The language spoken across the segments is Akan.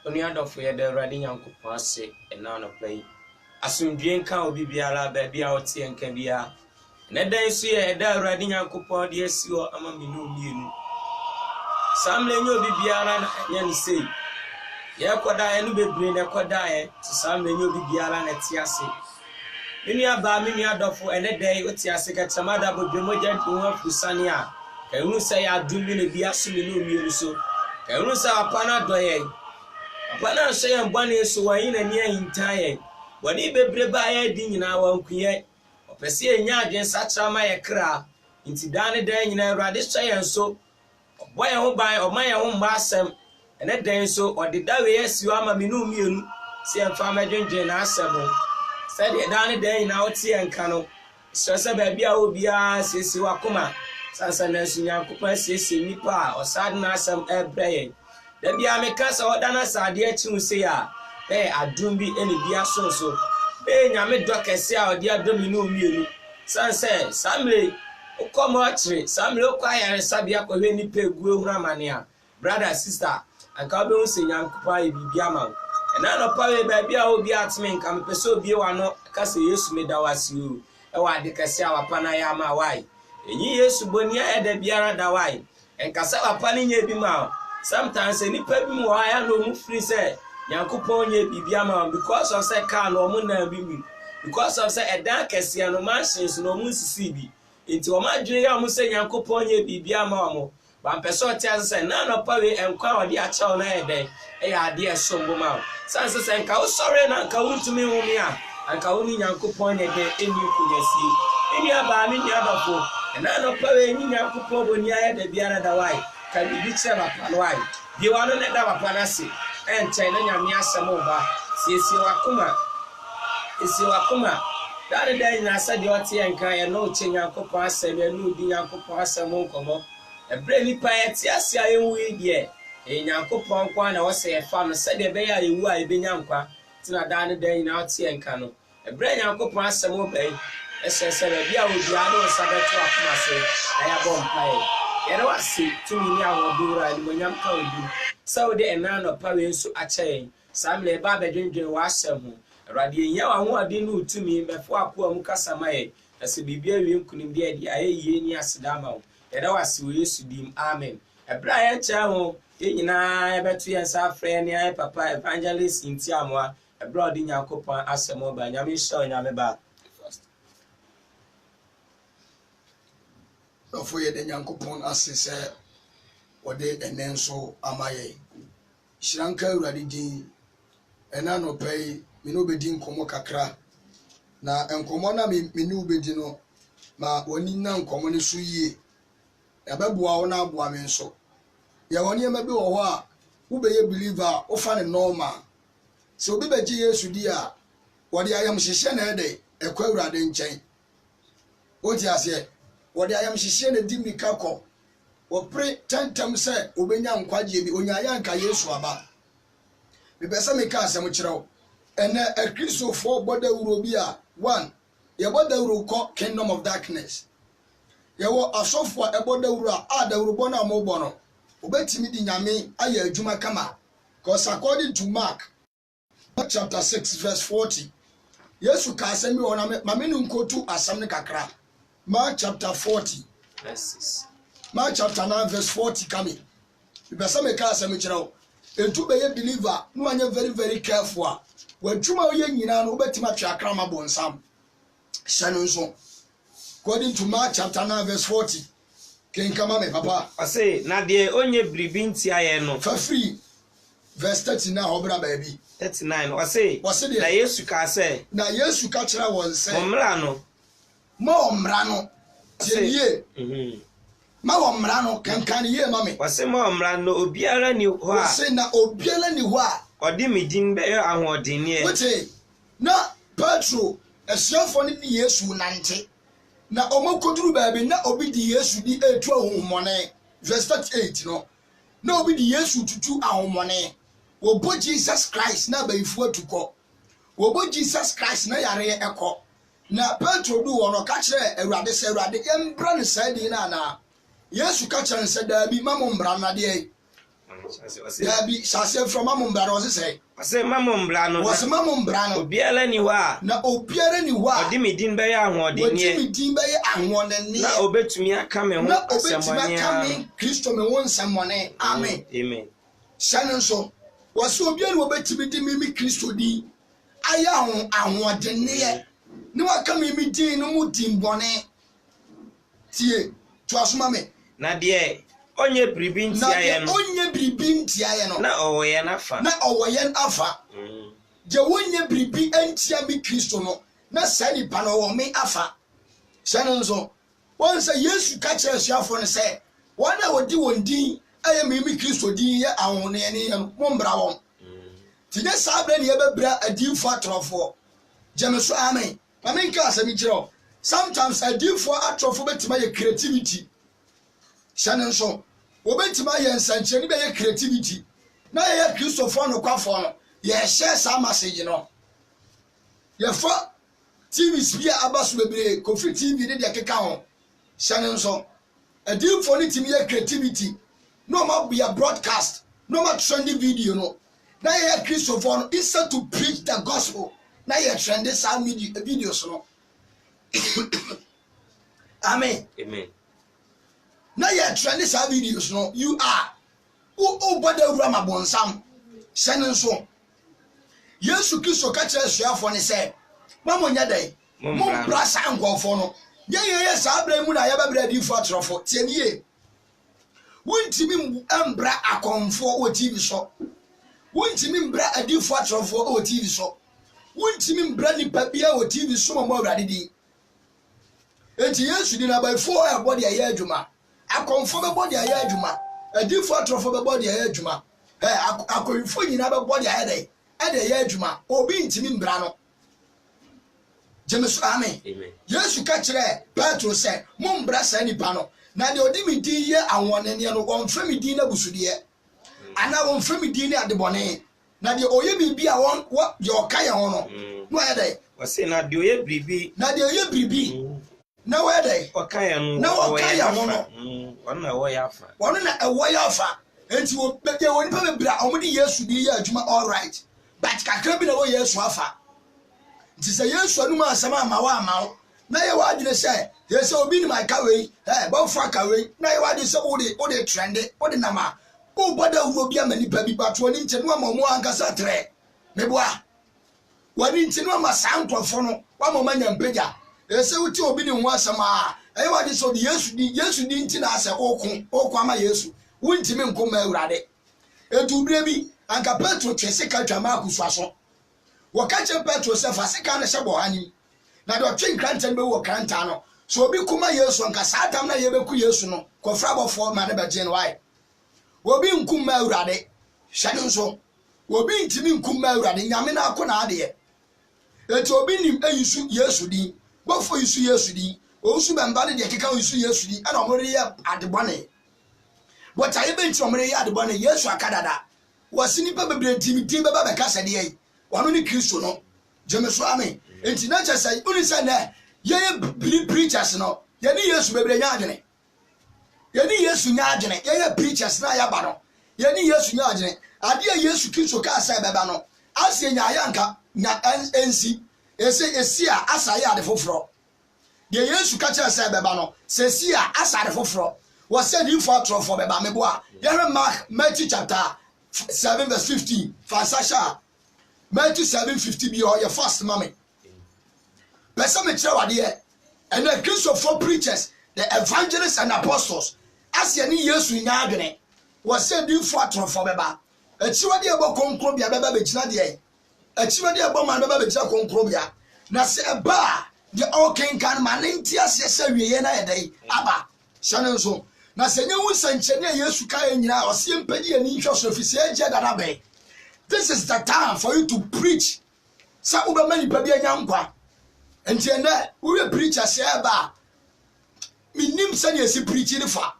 Oni adofo ye da Awurade Nyankopon ase na no play. Asundwe nka obi biara ba bia wote enka bia. Na dan so ye da Awurade Nyankopon de asi o ama menu mienu. Samle nyo obi biara na nya ni sei. Ye koda enu bebre na koda ye samle nyo obi biara na ti ase. Mini aba mini adofo ene dan wote ase ka chamada bodwemogya di ho afusane a. Ka hu say adumi na bia so menu mienu so. Ka hu say apana doye. Apana so ye mbane so wan na ni ahintaye. Wani bebre ba ye di nyina wankuye. Opese enya adwen satrama ye kra. Nti dane dan nyina Awurade so ye nso. Boy ho ban o man ye ho mba asem. Ene dan so odida we yesiwa ama menu mienu. Se emfa madwenje na asem. Se de dane dan nyina wote enka no. So se ba bia obi a sesi wakoma. Sansa na su Nyankopon sesi nipa osade na asem ebreye. Da bia me kasa odana sade achi hu se ya. Adum bi eni bia so. Nyame dokese a odi adom ni omienu. Sanse samle ukomo atre samle ukwa yare sabia ko hwe nipa egu ehuru amane a. Brother sister anka obi hu se Nyankopon ayi bibia ma wo. Na no pa we ba bia obi atme nka me pese obi wa no kasa Yesu medawasi o. Wa adekese a wapa na ya ma wai. Enyi Yesu boni a eda biara da wai. Enkasa wapa ni nya bi ma. Sometimes nipa bi mo aya no mu free say Nyankopon ye bibia ma because of say car no mo na bi mi. Because of say edan kese no machines no mu sisi bi. Enti o ma dwene ya mo say Nyankopon ye bibia ma mo. Ba mpeso tia say na no pa we enkwa odi a chaw na eden. Ya ade esombo ma. Sanse say nka wo sore na nka wo ntumi hu mi a. Anka wo ni Nyankopon ye de eni kunyasi. Eni aba mi ni abafo. Na no pa we ni Nyankopon boni aye de biara da wai. Ka bibi che ba pa no wai. Bi wa no ne da ba pa na se. China nyame asem oba siesi wakoma dare dan na asa de ote enka ye no che Nyankopon asem ye no di Nyankopon asem nkomo ebre nipa ye ti ase aye wi de Nyankopon kwa na wo se ye fa no se de be ya yewu a ebenya nkwa tina dane dan na ote enka no ebre Nyankopon asem oba esese be bia obi a no sabeto akoma se aya bompa ye yere wase tumi ni awodura ni monyam ka obi Saudi enano pawe nso ache samle ba bedwendwen wa asem ho Awurade enya wa ho ade no utumi mefo akoa mu kasamaye ase bibia wi nkunim de ade ayeye ni asedama ho yeda wase wo Yesu dim amen ebra ye cha ho nyina ebetu ye nsa afre ni ay papa evangelist intiamwa ebra odi Nyankopon asem oba nyame sha nyame ba Ofo ye de Nyankopon asese ode enenso amaye shiranka Awurade din ena no pay me no bedi nkomo kakra na nkomo na me no bedi no ma woni na nkomo ne so yie yabeboa wo na aboa me nso ya woni e mabe wo ho a wo be ye believer wo fa ne normal so obi beji Yesu di a wode ayam hyehye na ede ekwa Awurade nchen o ti ase wode ayam hyehye na di mikako o pre tantam se obenya nkwaje bi onyaya nka Yesu aba bibesa meka asem kirew ene Kristofo boda wuro bi a 1 ye boda wuro ko kingdom of darkness ye wo asofo e boda wuro a da wuro bona mo bono obetimi di nyame aye adwuma kama because according to Mark chapter 6 verse 40 Yesu ka asem bi wona ma me nkotu asem ne kakra Mark chapter 40 verse 6 Mark chapter 9 verse 40 coming. Bibesa meka asem kirew entu be ye believer no anya very careful wadwuma wo ye nyina no obetima twa krama bonsam hyano nso according to Mark chapter 9 verse 40 kenkama me papa ase na de onye bribi ntia ye no fa free verse 39 obra baabi 39 wase na Yesu ka se na Yesu ka kira won se omra no tie ma omra no kankan ye mame wase ma omra no obiara ni ho a wase na obiara ni ho a odi medin be ahoden ne wote na Petro esiafo ni Yesu nante na omokoduru baabi na obi di Yesu di etu ahomone verse 38 no na obi di Yesu tutu ahomone wo bo Jesus Christ na bayifu atuko wo bo Jesus Christ na yare eko na Petro du wono ka kire Awurade se Awurade embra ne sadi na na Yesu ka kire se da bi mamo mbra na de Ya bi sase from mamumbra no say. Ose mamumbra no. Was mamumbra no. Obiara ni wa. Na obiara ni wa. Odi me din be ya ahode nie. Odi me din be ya ahode nie. Na obetumi aka me ho asemone. Na obetumi aka me Kristo me won semone. Amen. Amen. Shannon so was obiara wo betumi din me Kristo din. Aya ahode nie. Ni wa ka me din no mu din bone. Tie to asoma me. Na de onye bribi ntia ye no. Onye bribi ntia ye no. Na owoye na fa. Na owoye afa. Je wonye bribi entia me Kristo no. Na sani pa no wo me afa. Shannon so won say Yesu ka kire suafo no say wona wodi won din aye me Kristo din ye ahone ne ye mo mbra won. Ti ne sabre ne ye bebra adinfo atrofo. Jemeso amen. Amen ka asemi kire. Sometimes adinfo atrofo betima ye creativity. Shannon so obetima ye nsanche ni be ye creativity. Na ye Christopher no kwafo no ye share some message no. Ye fa TV spear abaso bebre Kofi TV ne de keka ho. Shannon so adinfo ni timi ye creativity. No ma be a broadcast, no ma trending video no. Na ye Christopher no instead to preach the gospel. Na ye trending some videos no. Amen. Amen. Na ye trend this videos no you are o boda rama bonsam senen so Yesu Kristo ka kire suafo ne se mamonya dai mo brasa angofo no ye sabra mu na ya babra di fo atrofo tie nie wontimi mbra akonfo o TV so wontimi mbra adifo atrofo o TV so wontimi mbra nipa bia o TV so mo awrade di enti Yesu di na by 4 body aye adwuma akonfo be body aye adwuma adifo atrofo be body aye adwuma akonfo nyina be body aye dai ade aye adwuma obi ntimi mbra no Jemesu amen. Yesu ka kire Petro say mo mbra sa nipa no na de odi mi din ye awone ne no won fa mi din na busude ana won fa mi din ne adebone na de oye bibi a won ye okaya ho no no aye dai wase na de oye bibi na we dai okaya no na okaya ho no won na wo ya fa won na ewo ya fa enti wo be woni pa bebra omudi Yesu di ye adwuma all right but kakra bi na wo Yesu afa nti se Yesu anu ma asama amawa amawo na ye wadine se ye se obi ni my kawei bo fa kawei na ye wadine se wo de trend wo de nama wo boda wo bi amani pa bi pato ni nche no ma mo ankasa tre meboa wani nche no ma sankofo no wa mo manya mpega ye se wuti obi ni ho asama ye wadine se Yesu di nti na ase okun ama Yesu wunti me nkoma awurade etu bre bi anka Petro twese ka twama akusuaso wakache Petro se fasika na shebo hani na do twin kranta be wo kranta no so obi kuma Yesu anka satam na ye beku Yesu no kofra bofo ma na beje no why obi nkuma awurade hwade nso obi ntimi nkuma awurade nyame na akona ade etu obi nim ayisu Yesu din bofo yisu Yesu din osu bemba de keka yisu Yesu din ana omore ya adebone but aye benti omore ya adebone Yesu akadada wasini pa bebre ntimi tin beba be kasa de yi wano ni Kristo no Jemeso amen enti na chese uni se na ye preachers no ye ni Yesu bebre nya adwene ye ni Yesu nya adwene ye preachers na ya ba no ye ni Yesu nya adwene ade Yesu Kristo ka asa beba no ase nya ayanka nya ensi esi a asa ya ade foforo de Yesu ka kire asa beba no se si a asa ade foforo wo se di fo atrofo beba mebo a ye Matthew chapter 7 verse 15 fasasha Matthew 7:50 be all your first mommy. Person me tell what here. And the Christopher preachers, the evangelists and apostles, as ye ni Yesu nya adwene, was said you for beba. A chiwadi abo konkrobia beba be china de. A chiwadi abo man beba be china konkrobia. Na se ba the all king kan manintia se wiye na yedai. Aba. Shannon so. Na se nyewu sanche ne Yesu ka nyina o se mpedi ani hwo so fisi eje dada be. This is the time for you to preach. Sa uba mani pabi anyankwa. Enti ene we preacher say ba. Minim say yesi preaching fa.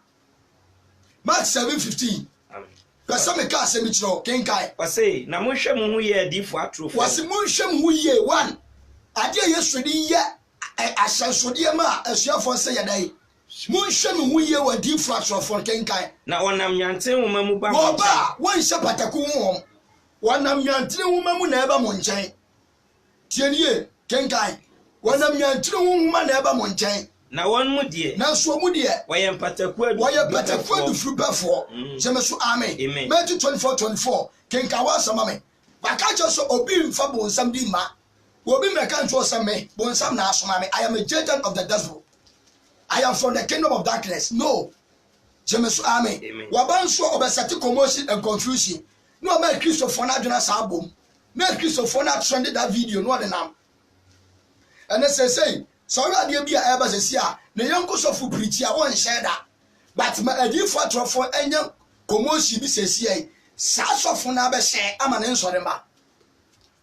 Mark 7:15. Amen. Pesa me ka se mi kiro kenkai. Wase na monhwe mo hu ye adifo atrofo. Wase monhwe mo hu ye one. Ade Yesu di ye ahyensode ma asuafo se yedai. Munhwe no hu ye wadi fracture for kenkan na wonam nyante nwoma mu ba wo ba won hye pataku won wonam nyante nwoma mu na eba mo nchen tienie kenkan wonam nyante nwoma na eba mo nchen na won mu de na so mu de woyem pataku adu frubefo jemeso amen Matthew 24:24 kenkan wa sama me baka cho so obi mfa bonsam di ma obi meka nto so me bonsam na asoma me. I am a agent of the devil. I am from the kingdom of darkness. No. Jemesu amen. Wabanso obesati commotion and confusion. No make Christopher na dwena sa bom. Make Christopher na trended that video no de nam. And they say sorry ade bia eba sesi a na yanko sofu preach a won share that. But ma adi for trofo enya commotion bi sesi ai. Sa sofu na be share ama ne nsore ma.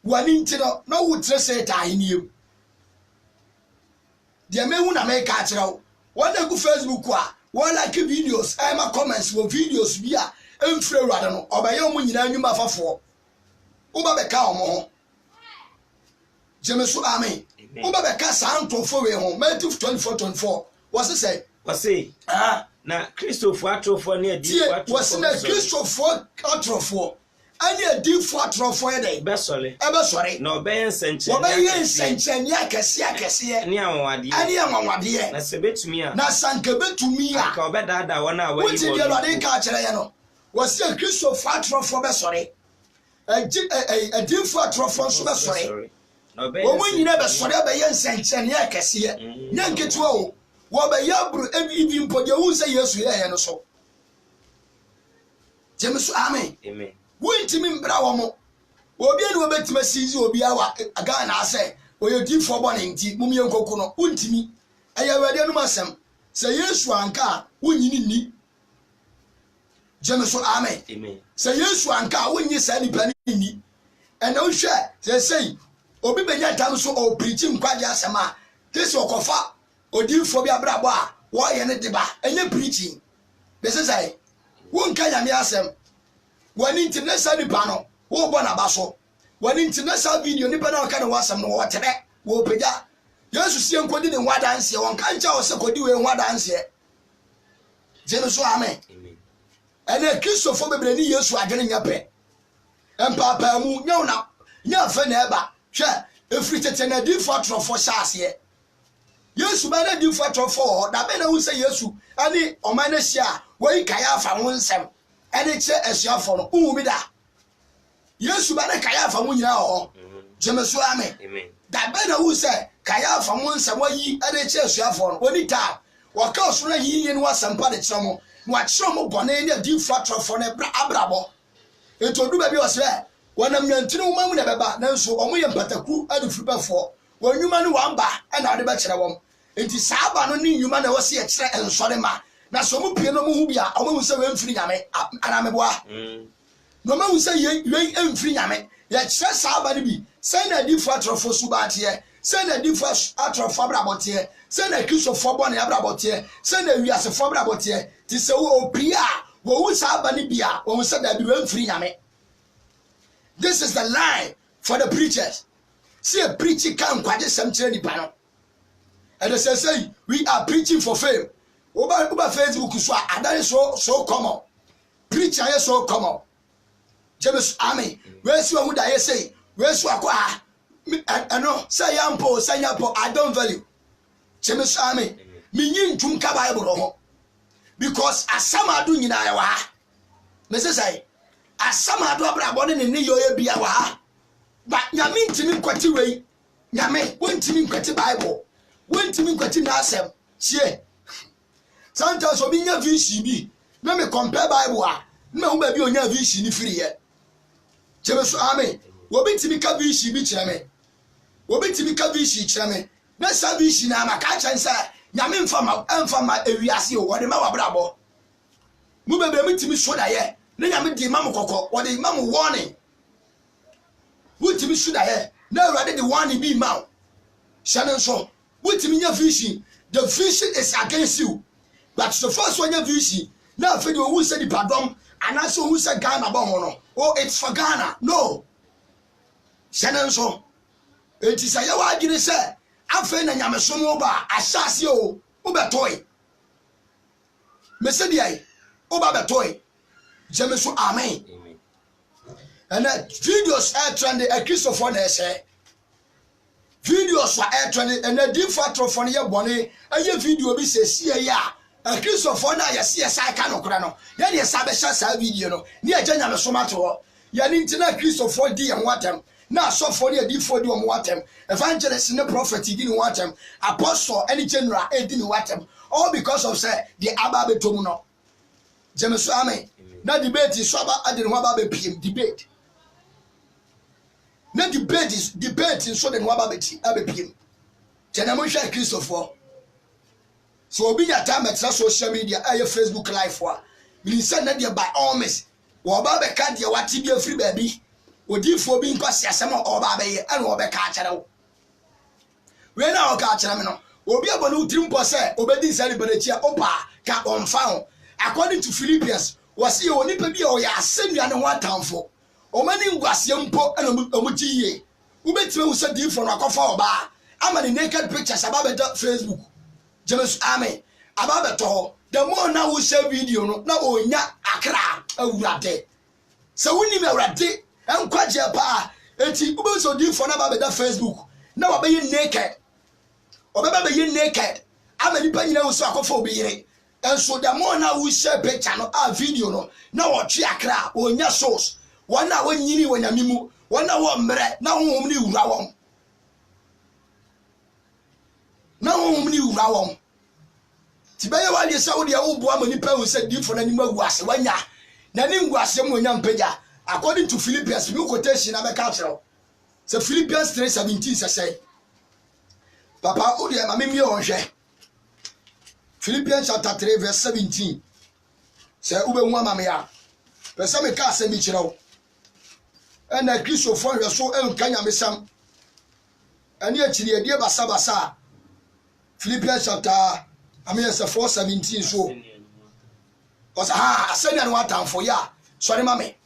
Wani ntino na wo tre say ta hiniem. De mehu na make a kire One day go Facebook one like videos, my comments with videos via emfre rada no obaye omo nyina nwuma afafo uba beka omo jemesu amen uba beka santofo we ho Matthew 24:24 was say na Christopher atrofo na adi was na Christopher atrofo ani adi fo atrofo ye dey be sore na obaye nsenchen ya kese ni anwade na sebetumi a na sankebetumi a ka obedada wona awayi wo ti de lo de ka kire ye no was say Christopher atrofo be sore adi fo atrofo so be sore wo mo nyina be sore be ye nsenchen ya kese nya nketuwa o wo be ya bru ebi mpode wo say Yesu ye no so jemesu amen Wintimi mbra wo mo obi ene obetima sizi obi awa aga na ase oyodi fo bone nti mumye nkoku no wintimi aya wade no masem se Yesu anka wunyini ni jemeso amen se Yesu anka wunyi sa ni pani ni ene wo hwe se sei obi benya tam so o preaching kwaje asema kesi okofa odi fo bi abrabo a wo ye ne deba enye preaching be se sai wonka nyame asem One international pano, wo bona baso. One international video ni pano kana wasam no wotere. Wo peja. Yesu sie nkodi ne nwada anse won kancha wo se kodi we nwada anse. Jesu amen. Amen. Ene Christopher bebre ni Yesu adwene nyape. Empapa mu nyona. Nya fa na eba. Hwe efri tete na di for trofo shaase. Yesu ba na di for trofo da be na wo se Yesu ani o ma na hia wo ikaya afa wo nsem. Ene che esiafo no uwu bi da Yesu ba ne kaya afa mu nyina ho jemesu amen da be na wu se kaya afa mu nsem wayi ene che esiafo no oni ta waka oso na yiye ni wasampa de kyeremo no akyeremo mo bone ne di fatrofo ne abrabo etodu ba bi o se wanam nyantini wo mamu ne beba nanso omo ye mpataku adufribafo wonwuma ne wamba ena ade ba kyere wom enti saaba no ni nwuma na wo se ye kyere ensore ma na so mu pie no mu hu bia o mu se we mfiri nyame ana meboa no mu se ye mfiri nyame ye kyerɛ saaba ne bi se na di fatrofo subatie se na di fatrofo abrabotie se na Christopher bone abrabotie se na wiasefo abrabotie ti se wo opia wo hu saaba ne bia wo se da bi we mfiri nyame. This is the line for the preachers. See a preacher can quite some training panel. And they say we are preaching for fame. Over Facebook so that is so common. Preacher is so common. James Army. Where's your would I say? Where's your I know say yampo I don't value. James Army. Meaning Junka Bible. Because as some are doing in Iowa. Mrs. I asama do abra bone ne ne yo bia wa ha ba nyame ntimi kwati wei nyame wontimi kwati bible wontimi kwati na asem tie sometimes obi nya vision bi na me compare bible a na hu ba bi onya vision ni free ye jemesu amen obi ntimi ka vision bi kire me obi ntimi ka vision kire me na sa vision na maka chansa nyame mfa ma ewiase o wode ma wa bra bo mu bebe mtimi so da ye ne nyame di mamu kokko wo de mamu warning wutimi suda he na urade the warning be ma shane so wutimi nya vision the vision is against you but the first one nya vision na afedi o wu se di pardon anaso wu se Ghana ba ho no oh it's for Ghana no shane so enti sa ye wa agire se afa na nyame so mo ba asase o wo betoy me se dia oba betoy jeme so amen and videos are trending a Christopher na say videos are trending and a different for your body and video be say see ya a Christopher na ya see sai ka no kra no ya ne sa be sha video no ne aganya me so mato ya ni ntina Christopher di en watem na so for the different di om watem evangelist ne prophet di ni watem apostle any general e di ni watem all because of say the aba betom no jeme so amen na debate so aba ade no aba be pm debate na debate is debate so the no aba beti abepiem tena mo hwa Christopher so obi ya time at social media aye Facebook live wa we say na dey by all means wo ba be ka dey wati bi afri ba bi odifo bi nkwasi asem o ba be ye ana wo be ka akere wo we na o ka akere me no obi abonu utrimpo say obedi celebrate ya opa ka onfa ho according to Philippians was ye onipa bi o ya asenua ne ho atamfo o mani ngwase mpo ana omugiye ubetime wo say difo no akofa oba ama the naked pictures about Facebook James amen about to the more now we share video no na onya akra awurade so woni me awurade enkwaje pa enti ube so difo na about Facebook na wa be naked obeba be naked ama nipa nyina wo so akofa obiyire and so the more now we share picture no a video no na wo twe akra onya source wana wonyini wonyamimu wana wo mre na honhom ni wura won na honhom ni wura won tibaye wali sa wo de wo bo amani pa wo se difo na nimu aguase wanya na ni nguase mo nya mpagya according to Philippians we quotation na be ka kiro so Philippians 3:17 say papa o de ma me onhwe Philippians chapter 3 verse 17 say ube hu amame ya pese me ka asemi kiro ena Christopher hwe so enkanya mesam ani akiri edie basa Philippians chapter 4:17 so was asenya no atamfo ya sorry mame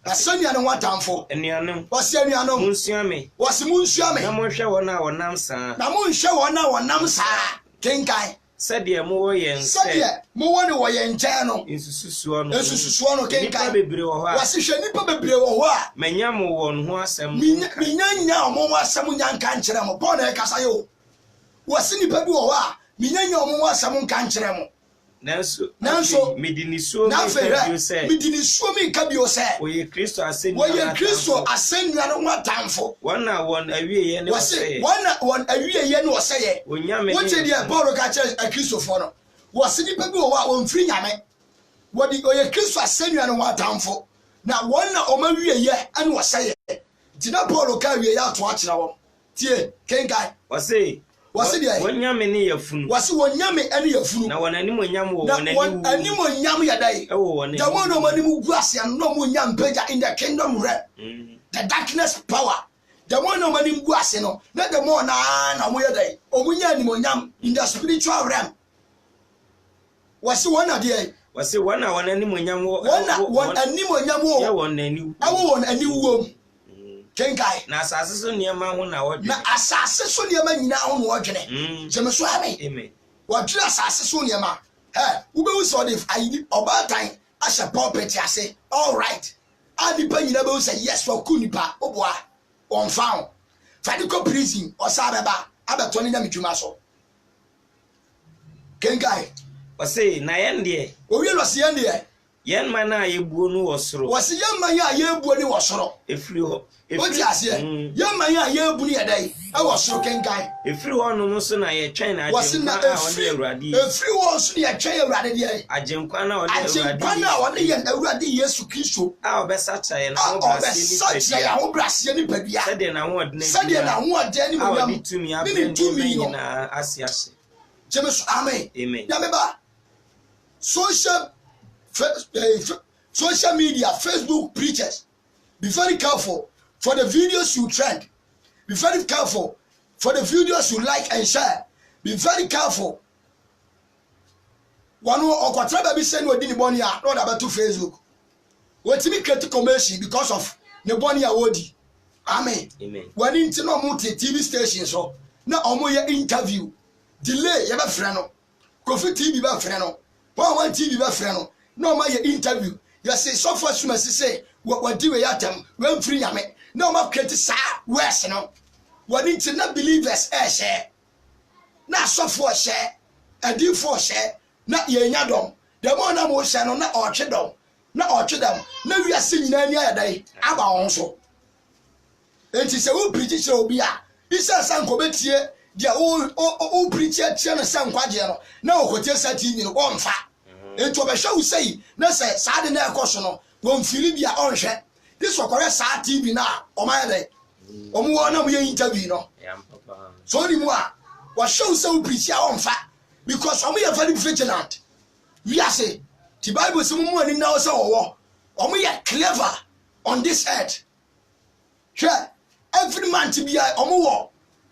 asenya no atamfo enuanom was enuanom munsuame was munsuame na monhwe wona wonam saa na monhwe wona wonam saa kenkan sɛdeɛ mo yɛ nsɛ sɛdeɛ mo woni wɔ yɛ nkyɛn no nsususuo no kenkan nipa bebree wɔ hɔ a wasihwɛ nipa bebree wɔ hɔ a manya mo wɔ ho asɛm minya ɔmo ho asɛm nyanka nkyerɛ mo Paul na ɛkasa yo wasi nipa bi wɔ hɔ a minya ɔmo ho asɛm nka nkyerɛ mo nanso medinisuo mi ka bio sɛ oye Kristo asɛnnua no ho atamfo wana won awieye ne wɔsɛ won awieye ne wɔsɛ onyame wote dia Paul ka kyerɛ Kristofo no wɔse nipa bi wɔ hɔ a wɔmfiri nyame wɔde oye Kristo asɛnnua no ho atamfo na wɔn na ɔma wieye ane wɔsɛ tina Paul ka wieye ato akyerɛ wɔn tie kenkai wasi dia wonyame ne yafunu wasi wonyame ene yafunu na wonani monyam wo wonani ani monyam ya dai ewo wonani jamo no mani mu guase no monyam peja in the kingdom realm the darkness power jamo no mani mu guase no na the more na mo ya dai omunya ni monyam in the spiritual realm wasi wona dia wasi wona wonani monyam wo wona ani monyam wo ya wonani awo wonani wo kenkai na asase so niema ho na wodwe na asase so niema nyina ho no wodwene jeme so amen wodwene asase so niema ube wu so de ayi obatan asha pulpit ase all right adi pa nyina be say yes for kunipa oboa on found fadi ko prison osabeba abeto ne nyamedwuma so kenkai wase na yende owie no se yende yen man a yebuo no wosoro wase yen man a yebuo ni wosoro efiri ho oti ase yen man a yebu ni yedai e wosoro kenkai efiri ho no so na ye twen na ajenkwa a woni awurade efiri ho so na ye twen awurade de ajenkwa na woni awurade ajenkwa na woni ye awurade Yesu Kristo a obesacha ye na obesacha ni padua sede na ho odne ni mo ni tumi na asiase James amen yameba social media, Facebook preachers, be very careful for the videos you trend. Be very careful for the videos you like and share. Be very careful. One or quadra be saying what did Bonia, not about to Facebook. What's me critical mercy because of Nebonia Wodi. Amen. When into no multi TV stations, so now omoya interview. Delay, you have a friend. Kofi TV, friend. one TV be friend no ma ye interview you say so for suma say what do we atem when free yame no ma create sa worse no what into not believers share na so for share and do for share na ye nya dom the more na mo share no na otwe dom na otwe dem na wi ase nyina ni ayadai aba won so enti se wo preach se obi a isa sanko betie dia o preach tie na sanko age no na okotie sa TV no omfa enti obehwe wo sei na se sa de na ekoso no won fili bia onhwe this okore sa TV na omayade omuwo na mo ye interview no so ni mo a wa show se wo preach a omfa because omo ye very vigilant we are say the Bible say mo ani na o se owo omo ye clever on this earth sure every man to be omo wo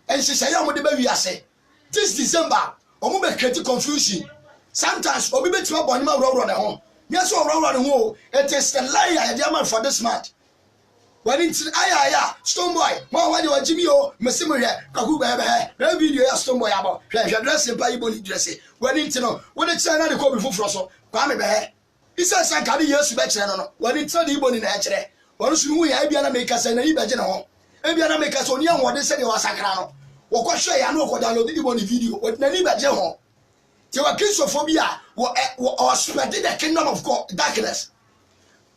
and she say omo de ba we are say this December omo be create confusion sometimes obi betima bonima roro na ho yes o roro na ho it is the lie I dey man for this month when it's aya stone boy mo wa de wa jimi o mesimo hwe kaku be na video ya stone boy abo hwe dress pa ibo ni dress when it's no when it's na de ko bi foforo so kwa me be isa san ka de Yesu be kire no when it's na ibo ni na kire wonu su hu ya bia na make say na ibe je na ho ebia na make say oni anwode se de wasakra no wo ko hwe ya na ko download ibo ni video na ni be je ho te wa Christophobia wo spread the kingdom of God darkness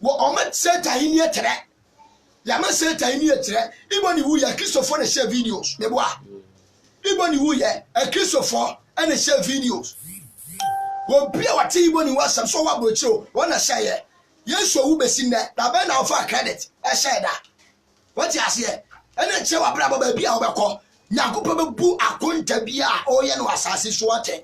wo omet Satan ni etre ya ma Satan ni etre ibo ni wu ya Christopher na share videos me boa ibo ni wu ya Christopher na share videos wo bia wa te ibo ni WhatsApp so wa brocho wo na share Yesu wu besi na ba na offer credit e share da what you say ene che wa bra ba bia wo be ko nyakopo be bu akonta bia o ye no asase so aten.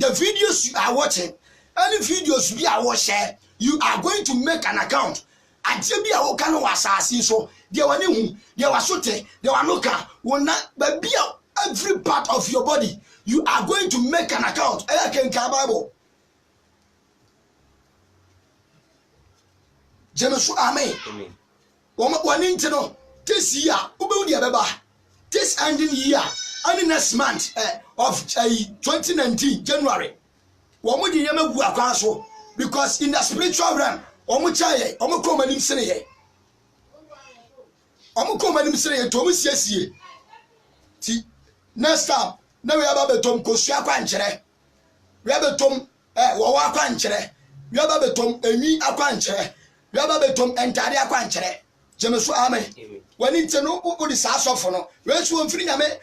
The videos you are watching, any videos we are watching, you are going to make an account. And be a okano wasasi so there were new, there was sote, there were no car, will not be every part of your body. You are going to make an account. I can Bible. James Amen. One into this year, this ending year. And next month of 2019 January womo di yema gu akwan so because in the spiritual realm omo chaye omo ko manim sene ye to omo siesie ti next time na we aba betom kosu akwa nkyere we aba betom wo wa akwa nkyere we aba betom enwi akwa nkyere we aba betom entare akwa nkyere jemeso amen wani nteno odi sa sofo no we su onfiri nyame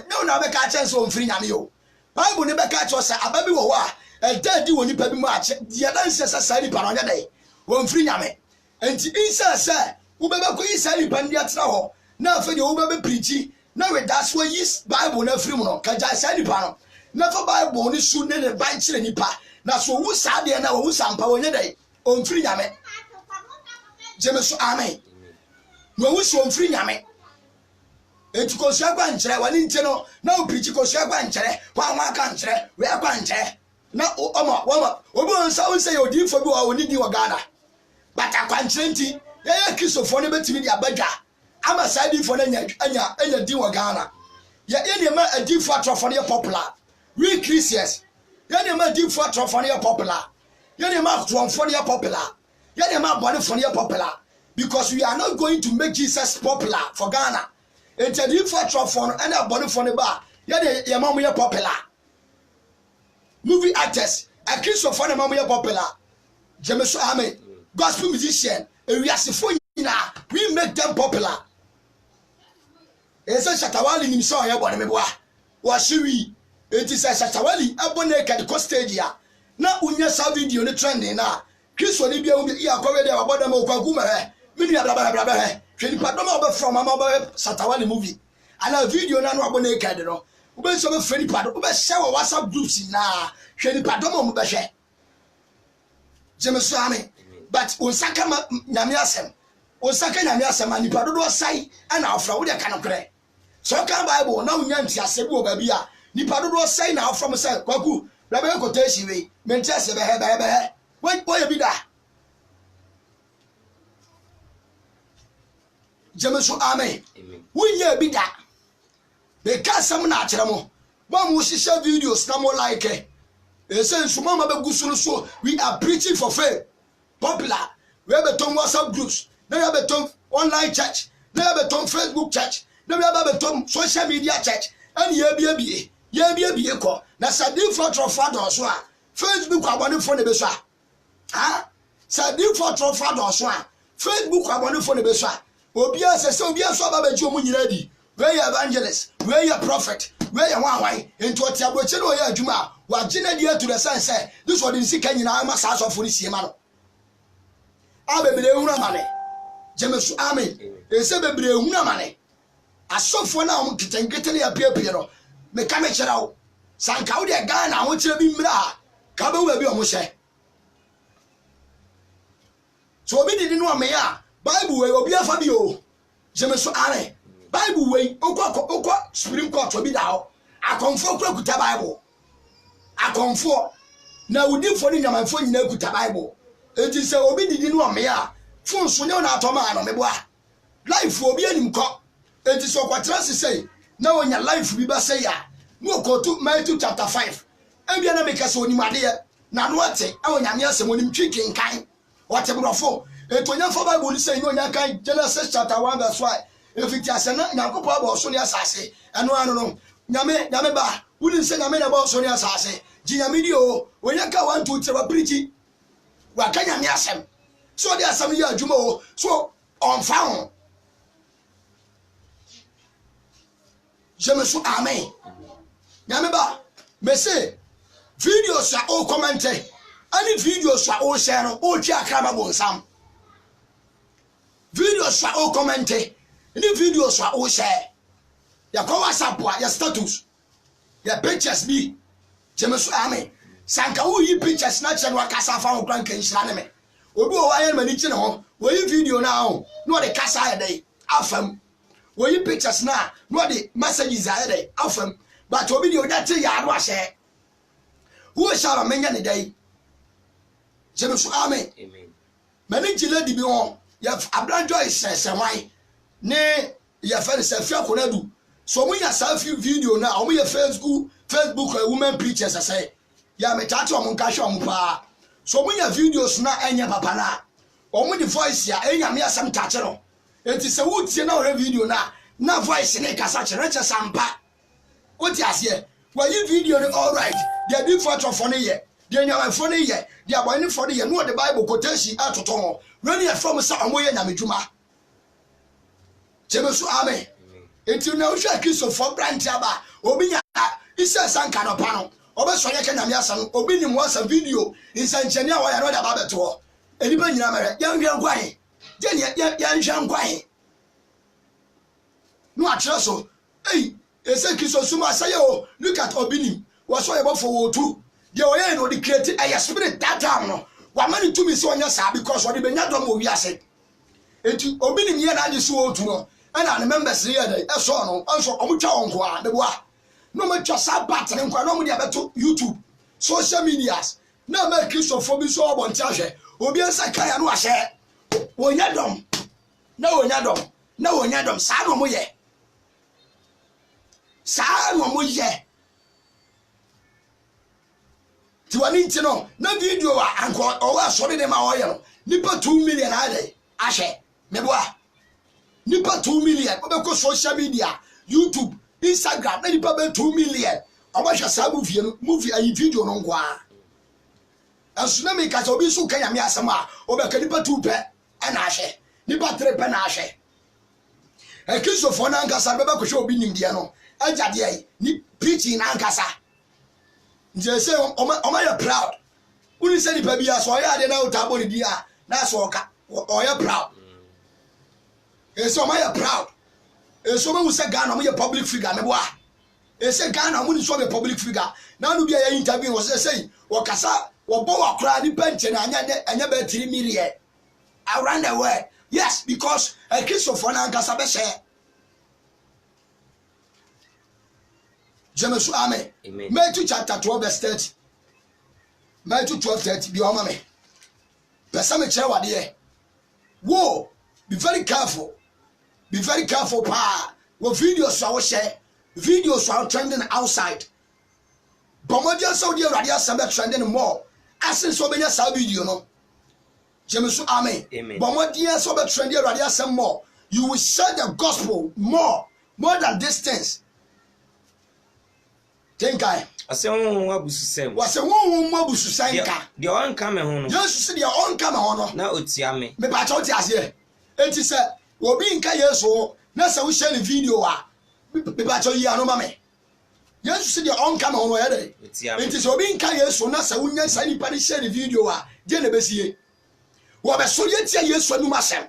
no na be ka chen so onfiri nyame yo Bible ne be ka cho say ababi wo wa dadi woni pa bi mu a che dia dan se sa ni pa no nya dai onfiri nyame enti insa say wo be ko isa ni pa ndia tra ho na afa de wo be preach na we that's why is Bible na free mu no ka ja sa ni pa no na fa Bible ni su ne ban kire ni pa na so wo sa de na wo sampa wo nya dai onfiri nyame jemeso amen no we so mfiri nyame enti ko so agba nkyere wani nteno na o preach ko so agba nkyere wa nwa aka nkyere we agba nkyere na wama obi onsa onse ye odinfo bi wa oni di wa Ghana bata kwa nkyere nti ye Christopher ne betimi di abadwa ama side for na anya di wa Ghana ye ne ma adinfo atrofo ne popular we Christians ye ne ma adinfo atrofo ne popular ye ne ma atrofo ne popular ye ne ma body for ne popular. Because we are not going to make Jesus popular for Ghana. And to do for Trofon and a body for the bar, your mom are popular. Movie actors, a Christopher and mom are popular. James Amen, gospel musician, and we are now. We make them popular. And so Shatawali himself, was she? It is a Shatawali, a bonnet at Costadia. Now, when you saw video the trending now, Chris will be able to hear about them over. Mini blah blah blah blah. She pardon me from mama Satawali movie. And a video na no abone kade no. Ube so be friend pardon. Ube share WhatsApp groups na. She pardon mo be hwe. Jemeso ame. But unsaka nyame asem. Unsaka nyame asem ani pardon do sai ana afra wo de kan kre. So kan Bible na unya ntiase bi obabi a. Ni pardon do sai na afra mo sai kwaku. Bla be quotation we. Mentase be he. Wait boy bi da. Jameso amen. We ye bi da. Be ka sam na akere mo. Ba mo hihye videos na mo like. Say suma ma be gusu so we are preaching for faith. Popular. We have beton WhatsApp groups. Then we have beton online church. Then we have beton Facebook church. Then we have beton social media church. And ye ko. Na sa different from father so Facebook abone phone be so. Ah? Sa different from father so Facebook abone phone be so. Obi ase se obi aso aba beji omu nyina di. Where you evangelist, where you prophet, where you wan into what you aboche no ya adwuma wa gina dia to the sense say this one is sika nyina ma sa so for ni sie ma no abebre ehunu amane jemesu amen ese bebre ehunu amane asofo na om kitenkete ya piepie no me ka me kira wo sanka wo de Ghana ho kire bi mra ka be wo bi omo hye so obi didi no me ya Bible we obi afa bi o jemesu amen Bible way okwa Supreme Court obi da ho akonfo kura kuta Bible akonfo na wudi fo ni nyamanfo nyina kuta Bible enti se obi didi no me ya fun so nye na atoma no mebo a life obi anim ko enti so kwatra sei na wonya life bi ba sei ya no ko to Matthew chapter 5 ebia na make se onim ade na no ate awonya me asem onim twikin kan wote brofo enti onya fo Bible sei no onya kan Genesis chapter 1 verse 5 if it is na nyakopo aba so ne asase eno anu no nyame ba wudin se nyame na ba so ne asase ji nyame di o onya ka 1 2 3 ba preach wa ka nyame asem so de asem ya adwuma o so on fa ho jemesu amen nyame ba me say videos a o comment ani videos a o share no o twa akrama bo nsam videos a o comment any videos wa o share ya ko WhatsApp wa ya status ya pictures bi jemesu amen sanka wo yi pictures na che no akasa fa ho kran kan hira ne me obi o wa ya mani chi ne ho wo yi video na ho no de kasa ya dai afam wo yi pictures na no de messages ya dai afam but obi de o da te ya ro ahye wo shara menya ne dai jemesu amen mani chi lady bi ho ya abranjo isese wan ne ya fere se fia konadu so mo ya selfie video na o mo ya Facebook women preachers say ya me tatu o mo nka hwe o mo pa so mo ya videos na enya papa na o mo di voice ya enya me asem tache no enti se wo tie na o video na voice ne kasa chere che sampa wo ti ase wa yi video no all right they do photo for ne ye they nya for ne ye they aboy ne for ne ye no the Bible quotation atoto ho when you from say o mo ye nyamedwuma jemesu amen enti na ohwa Kristo for branch aba obi nya isa sanka no pa no obeso ye kenya me asam obi nim wasa video insanchene a waya no da ba beto enipa nyina mere yan hwan kwan je ne yan hwan kwan no atro so ese Kristo suma say o look at obinim waso ye bofo wo tu de oye no de create a spirit that time no wa mani to me so onya sa because what the benya dom o wi ase enti obinim ye na age so wo tu no ana the members here dey eso no onso omutwa onko a de boa no matwa sabat ne nkwa no mu de abeto YouTube social medias na make Kristo for bi so obonti ahwe obi ensa kaya no ahye wonya dom na wonya dom sa no mo ye ti wani nti no na video wa anko o wa so de ma o ye no nipa 2 million ade ahye me boa nipa 2 million obeko social media YouTube Instagram na nipa be 2 million obahwa sa movie ayi video no ngwa asuna me ka so bi su kan ya me asema obeka nipa 2 pe ana ahye nipa 3 pe na ahye Kristo for na nkasa be ko hwe obi nimdia no ajade ai ni preaching na nkasa nje se o ya proud uni se nipa bia so ya de na utabo ni dia na so oka o ya proud so o ya proud so me say Ghana mo ya public figure me boa say Ghana mo ni so be public figure na no bia ya interview wo say wo kasa wo bo wa kra ni penche na anya be 3 million around the world. Yes, because a Christopher na nkasa be share Jemesu amen. Matthew chapter 12 verse 30. Matthew 12:30 bi o ma me. Pesa me kire wade e. Whoa, be very careful. Be very careful pa. What videos I will share, videos are trending outside. Bomodia Saudi Arabia Samba trending more. Asin so many video no. Jamesu amen. Bomodia so be trending Arabia some more. You will share the gospel more than distance. Tenkai. Ase won abususem. Wase won abususem ka. De on ka me ho no. Yesu se de on ka me ho no. Na otia me. Me ba cha oti ase. Enti se obi nka Yesu na se wo share the video a me ba cha yi anu ma me. Yesu se de on ka me ho no ye de. Enti se obi nka Yesu na se wo nya sa ni pa ni share the video a je na be sie. Wo be so ye tia Yesu anu ma sem.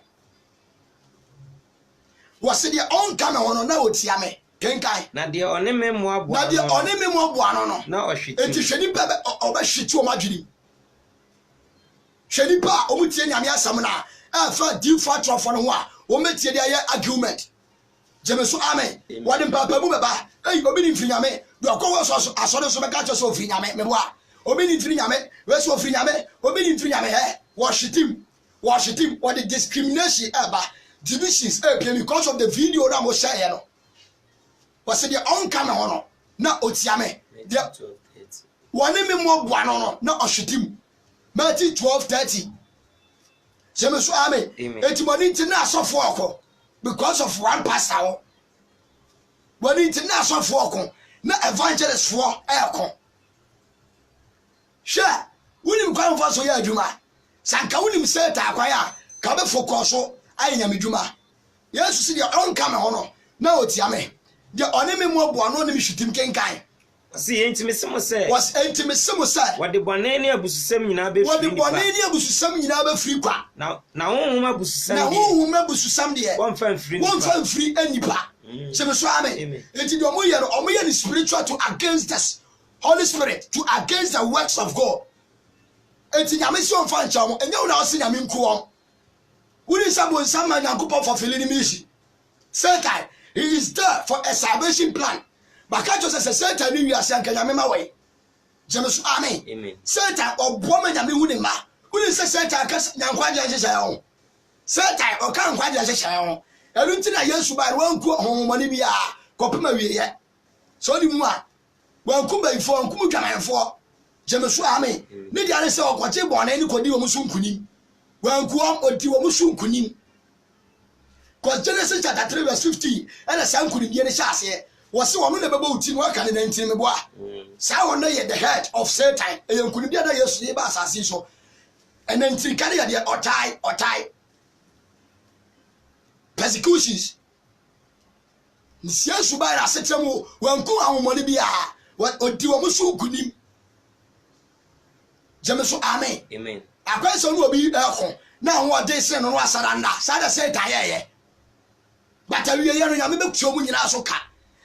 Wase de on ka me ho no na otia me. Kenkai na de one memo abo na de one memo abo ano no na ohweti enti hwedi pa oba hweti o madwiri hwedi pa o mutie nyame asam na afa di fa trofo no ho a o metie de aye argument jemeso amen wade papa mu beba obi ni mfinyame do akwo so asore so beka cho so mfinyame mebo a obi ni mfinyame we so mfinyame obi ni mfinyame worship what the discrimination eba divisions because of the video that mo share no was the on camera hono na otiame the one me mo boano no na ohwetim Matthew 12:30 jemeso amen etimoni nti na asofo akọ because of one pastor woni nti na asofo akọ na evangelist for akọ she woni kwa mfa so ya adwuma sanka woni mseta akwaya ka be focus so ayenya medwuma Yesu si the on camera hono na otiame the only more boano ni hwitim kenkan see intimacy mo say was intimacy mo say what the bonani abususem nyina be free what the bonani abususem nyina be free kwa na honhom abususem na honhom abususem de won fan free anipa se me so amen enti de omo ye no spiritual to against us Holy Spirit to against the works of God enti nyame se on fa ncha mo enye una o se nyame nko woni sabo nsama nyankopon for filling mission Satan he is there for a salvation plan. But can't just say Satan you are saying Kanyama way. James amen. Satan or woman Yami Wunima. Who say Satan cast Yankwaja Shayon? Satan or can't quite as a shayon. I don't think I used to buy one cool home money be a copima yet. So the more one kumba for Kujaman for James amen. Maybe I saw what you want any Kodio Musun Kunim. One kuam or Dio Musun Kunim. Because Genesis chapter 3 verse 50 and a sound could be any chance here was so on the boat in work and then Timboa. Sound the head of Satan, and you could be other yesterday by so. And then Tricania or tie persecutions. Monsieur Subara Setamo, one cool money be what Odiomusu Kunim. Jameso amen. A person will be now what they say on Wasaranda, Sada said, but I will hear me show me so car.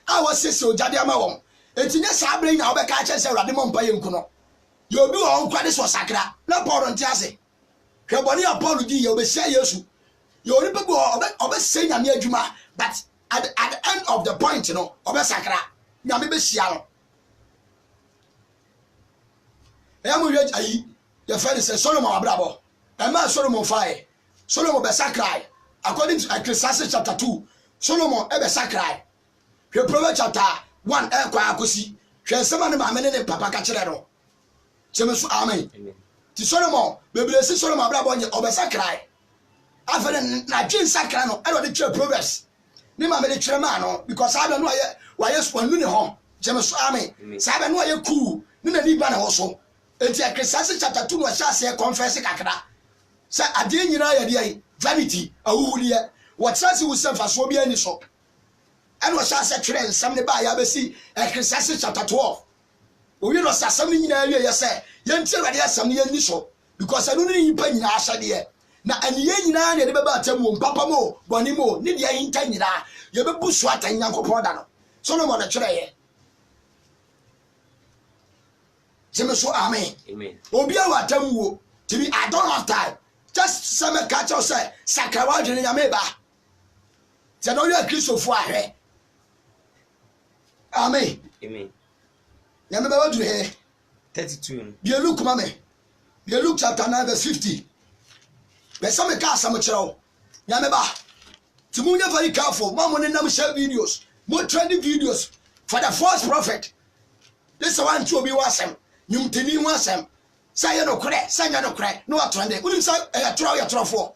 I was so Jadiama won. It's in a sabling now by catches a radimon payunkuno. You'll be on credits for Sacra, no power on Tiase. Kabani apology, you'll be say yes. You'll never go over saying a mere Juma, but at the end of the point, over Sacra, Yamibe Siano. I am ready. Your friend says Solomon Bravo. A man Solomon fire. Solomon Besakrai. According to Ecclesiastes chapter 2, Solomon ebe sakrai. Hwe Proverbs chapter 1 ekwa akosi. Hwe sema ne maame ne papa ka kire no. Jemesu amen. Ti Solomon, beblesi Solomon brabo nye obe sakrai. Afere na dwen sakrai no, e do de kire Proverbs. Ne maame de kire ma no because abe no aye swanu ne ho. Jemesu amen. Sa abe no aye cool. Ne na ni ba na ho so. Enti Ecclesiastes chapter 2 no sha se confess kakra. Sa ade nyina ya de vanity awuliye what says you self as will be any so and what shall say trend some the buy abesi Ecclesiastes chapter 12 we no say some nyina wie say yentie rade asam ne ni so because anu ni yipa nyina asade na aniye nyina ne de beba atam papa mo boni mo ne dia yinta nyina ye bebu so atanya nkopon da no Solomon na kire ye Jemeso amen obi awa atam wo tibi I don't have time. Just some catch us say Sakawa Junior Meba. Tanoya Christopher. Amen. Yameba to here 32. You look, mammy. You look chapter 9 verse 50. There's some cast some chow. Yameba. Timunya very careful. Mamma and them share videos. More trending videos for the false prophet. this one to be wasem nyum teni wasem say no kre say no kre no atrande unim say atro ya trofo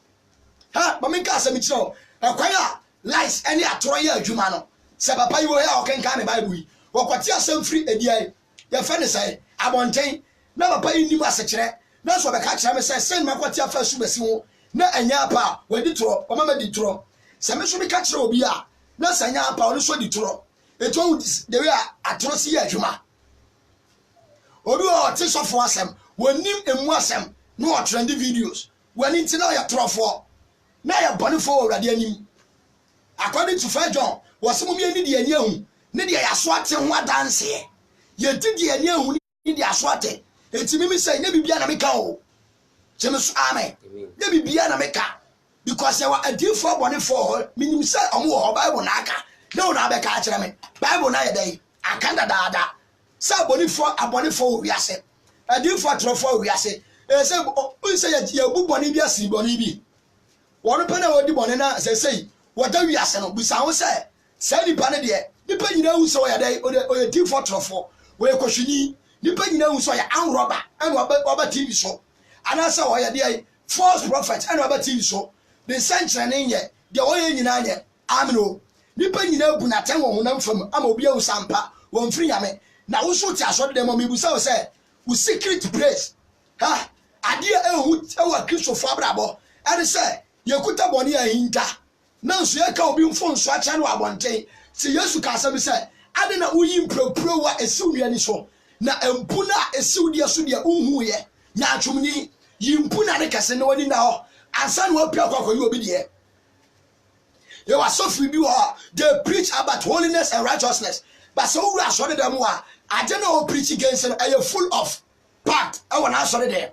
ha ba men ka asem kiro ekwan a lies any atro ya adwuma no se papa yi wo ya okenka ne bible yi wokwati asem free ediai ya fa ne say abonten na papa yi nim asekire na so be ka kire me say sen makwati afa su besi wo na anya pa wadi tro o mama di tro se me so be ka kire obi a na sanya pa o so di tro eto de we atro si ya adwuma obi o ti so fo asem wonim emu asem no trend videos wani ntina ya trofo na ya bone fo awrade anim according to 1 John wasem mi ani de ani ahu ne de ya so ate ho adanse ye di de ani ahu ne de aso ate enti mi say ne bibia na meka o cheme so amen ne bibia na meka because ya adifo bone fo minim say omo ho bible na aka no na be ka kire me bible na ye dai akanda daada sa abone fo wi ase adifo trofo wi ase say o say ya bu bone bi asi bone bi wonu pe na wodi bone na say wada wi ase no bisa ho say nipa ne de nipa nyina hu so ya dai o ye difo trofo we kohwini nipa nyina hu so ya anroba an oba TV so ana say o ye de false prophet an oba TV so the century ne ye de o ye nyina nye amino nipa nyina bu na ten wo honam fam ama obi ahu sampa won firi yame na wo so ti aso de mo mebusa wo say wo secret place ha ade ehu ewa Christopher abrabo and say yekuta boni ahinta na nso ye ka obi mfo nso acha no abonten ti Yesu ka sabi say ade na uyi mpropro wa esiwia ni so na empu na esiwdia so de unhu ye nya atwumni yimpu na ne kase na wani na ho ansa na opia kwakwa yi obi de ye was so free bi ho they preach about holiness and righteousness but so we are sorry them wa ade na o preach against and are full of part I want to sorry them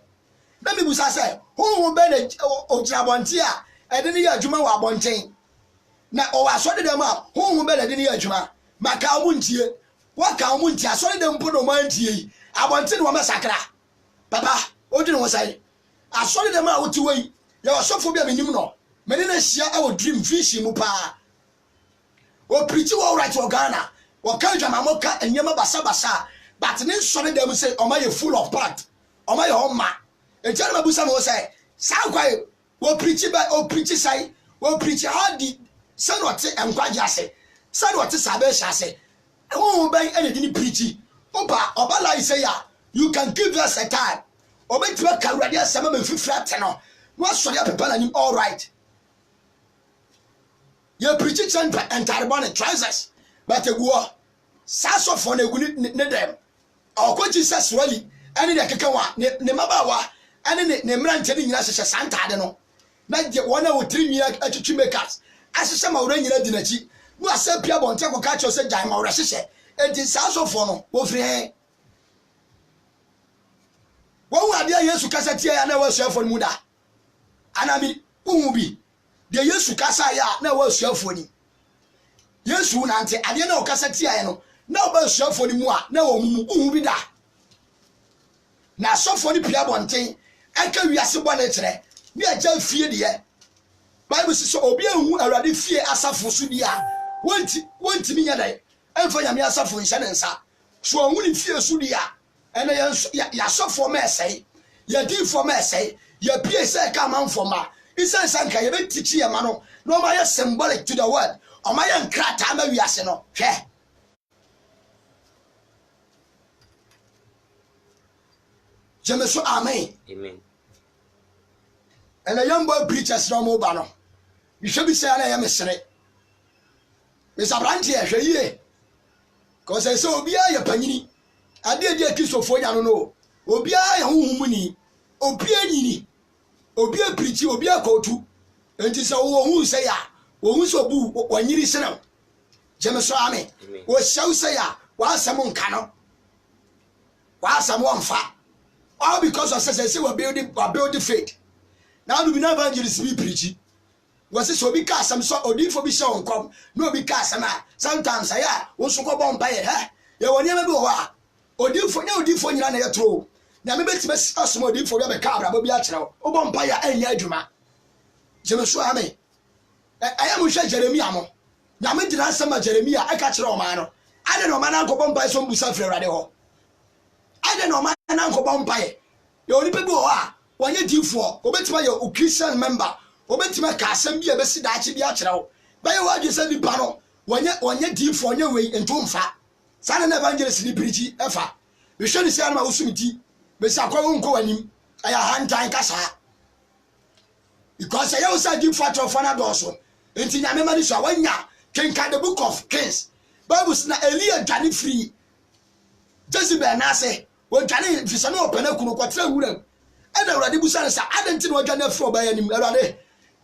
let me busa say who be na ojirabonti a ede ne ya adwuma wa abonten na o wa sorry them a who be na de ne ya adwuma maka omuntie waka omuntie asori dem podo mantie abonten wo masakra papa odwene wo sai asori dem a woti wei ya osofo bia menim no mene na hia a dream fish mu pa o preach wo right wo Ghana wo ka dwama moka enyema basa but ne sori dem say o ma ye full of part o ma ye homma e jare mabusa mo say sa kwai wo preach ba o preach sai wo preach how di sanote enkwaje ase sanote sabe hia ase who ben anything preach oba like say ya you can give us a time oba tiwa kawrade asema me fifra te no no sori apepala nim all right you preach and tarbon trousers but eguo saso for na egu ne dem okwo Jesus wali ani de keke wa ne mabawa ani ne mrante ni nyina hye santade no na je wona wo trinwia atwitwi makers ahye mawura nyina dinachi no asapia bonte ko ka cho se jan mawura hye enti saso for no wo firi he wo ade Yesu kasa tie ya na wo suafo mu da anami ubi de Yesu kasa ya na wo suafo ni Yesu na ante ade na o kasa tie ya no na o ba suafo ni mu a na wo mu ubi da na sofo ni pia bonten aka wiase bo na kire bi aja fie de Bible says obi ehu awrade fie asafo so dia wonti mi nya dai enfa nyame asafo nhyɛ ne nsa so ohun ni fie so dia ene ya sofo ma esai ya di fo ma esai ya pie se ka manfo ma isa sanka ye betichi ya ma no no ma ya symbolic to the word o ma ya nkrata ma wiase no hwɛ Jemeso amen amen and a young boy preachers no mo ba no you should be saying I am a sere Mr. Branty hwɛ yie cause I say obi a ye panyini ade de akisofo nya no no obi a ye huhumu ni obi anyini obi a preachi obi a kotu enti say wo hu say ya wo hu so bu wanyiri sene Jemeso amen wo shaw say ya wa asam nka no wa asam wonfa all because of say we building faith now do we not evangelist be preaching was it so be cast some so odi for be show come no be cast sometimes I wo so go bomb paye he ye woni ma bi ho a odi for nyina na ye tro na me betima asoma odi for be ka abra bi a kire wo bomb paye anya adwuma Jemeso amen I am hwe Jeremia mo na me dina asema Jeremia aka kire o ma no ade no ma na ko bomb paye so mbusa frɛ awrade ho Why no man anko bompaye? You only people are when you do for obetima your Christian member, obetima casem be a besi dachi be achro. By what you said the panel when you deep for your way and tomfa. San an evangelist in preachy efa. We should say my usumiti, but Sako go and him. I hand time casa. Because I also give fat of one also. Until I remember this one, can count the book of Kings. Bibles na Elia Johnny free. Jezebel Nase, when Johnny Fisano Penacuno Quatra Woodham. And already Busansa, I didn't know Johnny for by any Melade.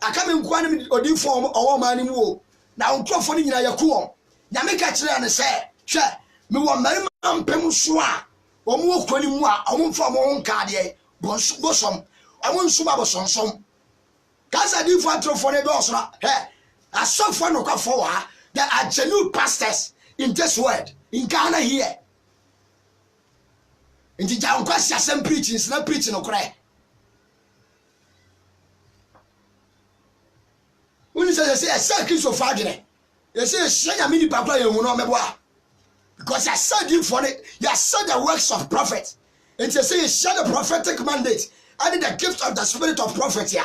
I come in quantity or deform or man in war. Now, Crawford in Ayakuo. Yamaka and say, Share, me one Merriman Pemusua, or more Quanimua, I won't form my own cardiac, bosom, I won't subaboson some. Casa di fatro for the doors. Hey, I saw fun of forward. There are genuine pastors in this world, in Ghana here. In the John Question, some preaching is not preaching or cry. When you say, I saw kids of Fagine, you say, Shaya mini papa, you will not me boa. Because I saw you for it, you saw the works of prophets. And you say, share the prophetic mandate. I need the gift of the spirit of prophet here.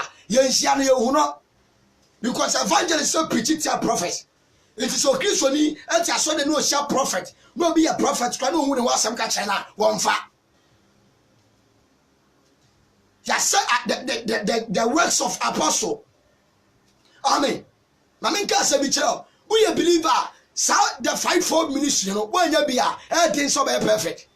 Because evangelists so preaching to a prophet. It is so Christian, and I saw the no shall prophet. No be a prophet, can no one was some China, one fat. Yes, the works of apostle. Amen. Maminka Sabichel, we a believer, so the fivefold ministry, when you be everything so very perfect.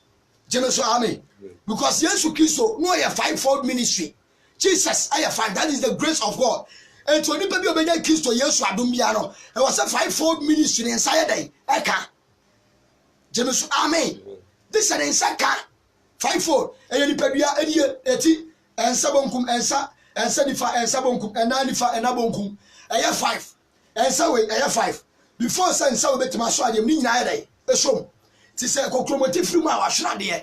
Genesis, amen. Because Jesus Christ, no a fivefold ministry. Jesus, I have five. That is the grace of God. And to any people obey Christ, yes, Adumbiano. There was a fivefold ministry inside day. Eka. Genesis, amen. This is an inside fivefold. And any people any eti and sabonkum and sa and sedifa and sabonkum and nanifa and abonkum. I have five. And so I have five. Before saying so, bet my swag, you mean I day. A show. It is a conclusive from our shrine.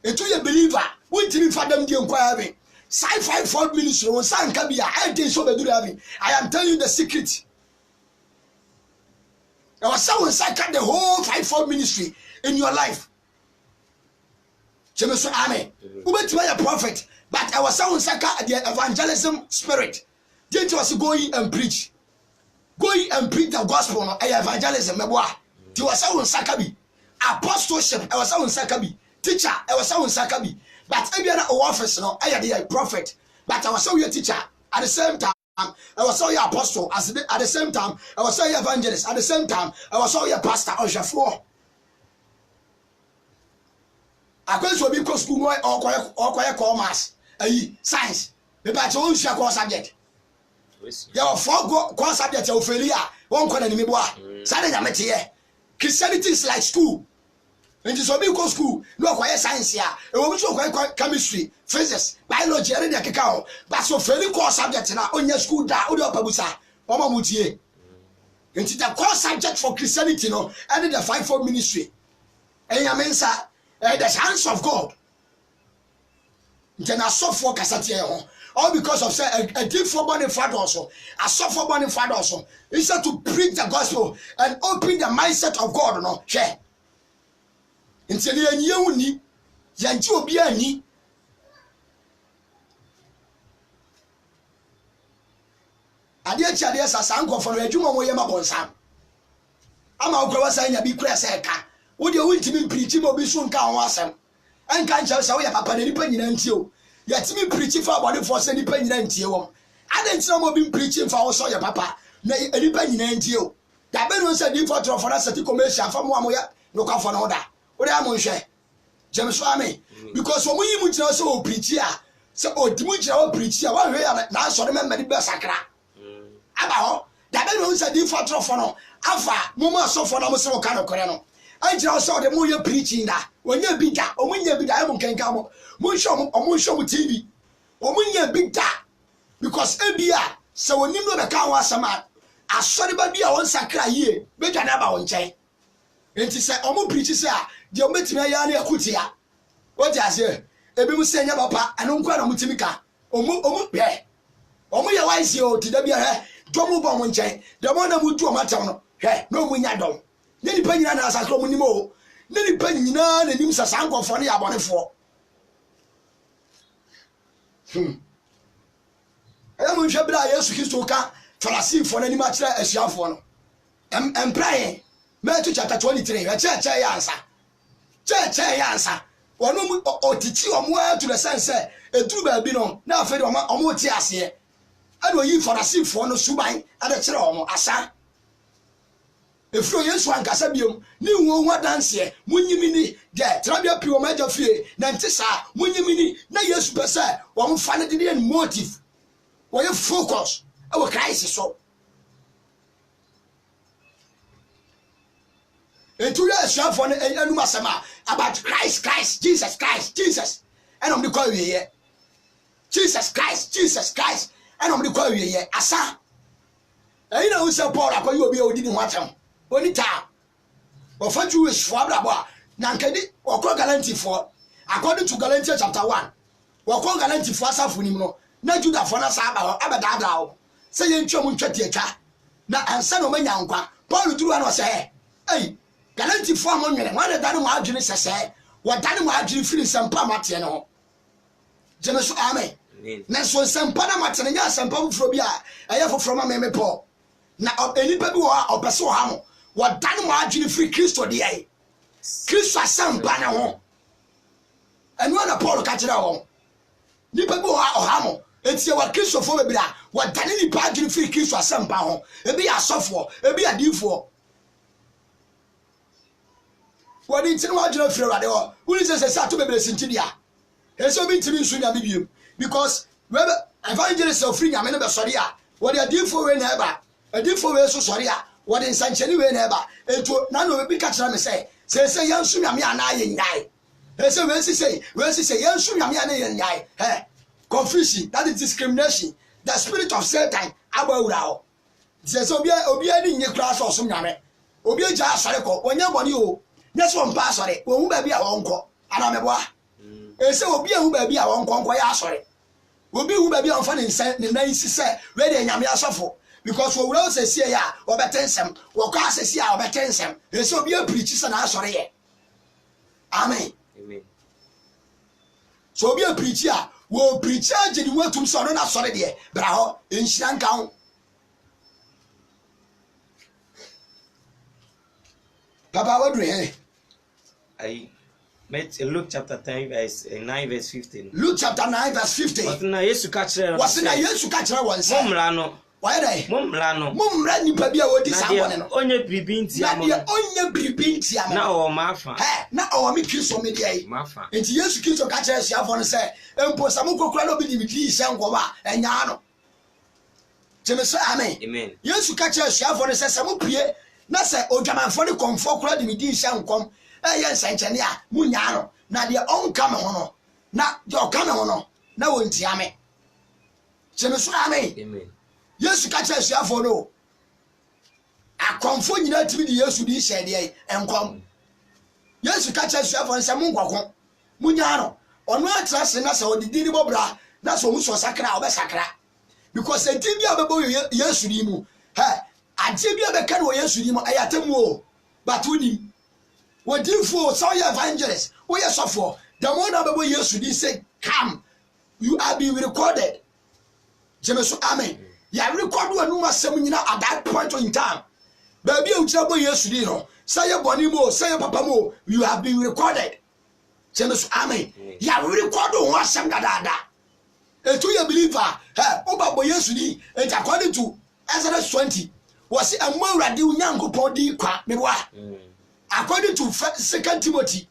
And to your believer, we didn't find them the inquiry. Sci-fi fold ministry on San Kabia. I didn't show the do having. I am telling you the secret. I was so inside the whole fivefold ministry in your life. James Amen. Who went to be a prophet, but I was so inside the evangelism spirit. Then was going and preach. Going and preach the gospel of evangelism. You was so inside apostleship. I was so inside teacher, I was so Sakabi. But I be an office, no, I had a prophet. But I was so your teacher at the same time. I was so your apostle at the same time. I was so your evangelist at the same time. I was so your pastor on your floor. I go to a big school or quiet commerce, science. The batch own share core subject. There are four core subjects of failure. One corner in Miboa. Saturday, I met here. Christianity is like school. And it's a big school, no quiet science here. It will be chemistry, physics, biology, and the cacao. But so fairly core subject now on your school da Udo Pabusa, Mama Mutie. And it's the core subject for Christianity, no, and the fivefold ministry. And Yamensa, the hands of God. Then I saw for Cassatia, all because of a deep for born father also, a soft for born father also. It's to preach the gospel and open the mindset of God, no, share. Until you knew ni, Yancho be any. I dear Chadias as uncle for a Juma Moyama Bonsam. I'm out of saying a big crass. Would you want to be preaching or be soon count awesome? And can't just say, Papa, any penny until yet me preaching for body for any penny until I didn't know being preaching for also your papa, nay, any penny until that Ben was a deep for us at the commercial from one way, no come for another. What am I say? James Swami, because when we would also preach here, so Dimuja preach here, one way now so remember the best sacra. About that Ben was a deep for Trofono, Alpha, Muma so for almost so kind of Corano. I just saw the more you're preaching that when you're big that, or when you're big that, can come, Munshow or Munshow TV, or when you're big that, because ABR, so when you know the car was a man, I saw the baby on Sacra here, better never on chain. And he said, Omo preaches here, the Ometimaya Kutia. What I say? Ebi mu senya papa, and unkwa na mutimika. Omu be. Omu ya wise yo, ti da bia he, domu bo mo nchen. The mo na mutu o matam no. He, no mu nya dom. Ne ni pa nyina na asakro mu nimo. Ne ni pa nyina na nim sasankofo ne ya bonefo. ɛyɛ mo nhwɛ bra Yesu Kristo ka Farisifo na ni ma kyerɛ asuafo no empraye Matthew chapter 23 ɛkyɛ yɛ ansa kyɛ yɛ ansa wɔn mu ɔtiti wɔn to the sense eduru baabi no na afɛ de wɔn ti aseɛ ɛna oyi Farisifo no suban ada kyerɛ wɔn asa efuro Yesu ankasa biom ni wo ho danse munyimi ni de trabia pi wɔn agya fie na nte saa munyimi ni na Yesu pɛ wɔn fa ne de motive wɔyɛ focus ɛwɔ Christ so etu ya asuafo no enum asɛm about Christ Jesus ɛna ɔmo de kɔ awieyɛ Jesus Christ ɛna ɔmo de kɔ awieyɛ asa ɛyi na wo sɛ Paul akɔyi obi a odi ne ho atam oni ta ofa Jewish fo abrabo a na nkadi okɔ Galantifo according to Galatians chapter 1 wɔkɔ Galantifo asafo nim no na Judafo na sa aba abadaadawo sɛ yɛntwa mu ntwa tiatwa na ansa na ɔmanya nkwa Paul duru ano sɛ ei Galantifo a monwene wɔn da ne mo adwene sɛsɛ wɔda ne mo adwene firi nsɛmpa mate ne ho gyeme so amen na so nsɛmpa na mate ne nya nsɛmpa foforo bi a ɛyɛ foforo ma meme Paul na enipa bi wɔ a ɔpɛ sɛ ɔha mo wɔda ne mo adwene firi Kristo de ai Kristo asɛmpa ne ho ɛno na Paul ka kyerɛ wɔn nipa bi wɔ a ɔha mo etie wa Kristofo bebre a wɔda ne nipa adwene firi Kristo asɛmpa ho ebi yɛ asɔfo ebi yɛ adiifo wɔde ntini wa adwene firi Awurade hɔ wuni sɛ ato bebre sinti dia ɛsɛ obi ntimi nso nyame biem because webe evangelist of free nyame ne be sɔre a wɔde adiifo we na ɛba adiifo we so sɔre a wɔde nsankyɛne we na ɛba eto na no obi ka kyerɛ me sɛ yɛnso nyame ana yɛ nyae ɛsɛ we si say yɛnso nyame ana yɛ nyae confusion, that is discrimination, the spirit of Satan abawura sɛ obi ani nye kra so so nyame obi agya asɔre kɔ onye bɔne o nyɛ so mpa asɔre wo hu ba bi a wɔnkɔ ana meboa ɛsɛ obi ahu ba bi a wɔnkɔ yɛ asɔre obi hu ba bi a wɔfa ne nan sisɛ we de nyame asɔfo because wo wura sɛ sie ya wɔbɛtɛ nsɛm wɔkɔ asɛsi a wɔbɛtɛ nsɛm ɛsɛ obi apreach sɛ na asɔre yɛ amen so obi apreach a wo preacher agye ni watum so no na sɔre de bra hɔ enhyira nka ho papa what do he I met Luke chapter 10 verse 9 verse 15 Luke chapter 9 verse 15 what na Yesu ka kyerɛ wɔn sɛ momra no why dey momra no momra nipa bia wodi sambone no onye biribi ntia mo onye biribi ntia mo na o mafa na o mi Kristo me dey mafa enti Yesu Kristo ka kyerɛ siafo no sɛ empo samu kokura no bi di hyɛ nkɔba enya no teme so amen Yesu ka kyerɛ siafo no sɛ samu pie na sɛ odwamanfo ne kɔmfo kura di hyɛ nkɔm ɛyɛ nsankyɛne a munya no na de onka me ho no na de ɔka me ho no na wontia me teme so amen Yesu ka kyerɛ suafo no akɔmfo nyina timi di Yesu di hyɛ de enkom Yesu ka kyerɛ suafo nsɛ mo nkɔkɔ munya no ɔno atra se na sɛ odidi ni bobra na sɛ omuso sakra obɛsakra because enti bia bɛbɔ Yesu di mu ade bia bɛka no Yesu di mu ayatamu o but woni wodifo so ye evangelist wo ye sofo the more na bɛbɔ Yesu di say come you are being recorded jemeso amen ya record wa numa sem nyina at that point in time baby a uchira bo Yesu di no say ye boni mo say ye papa mo you have been recorded jemeso amen ya record wo asem dada etu ye believer oba bo Yesu di and according to Exodus 20 was amwa urade unyankopon di kwa meboa according to 2 Timothy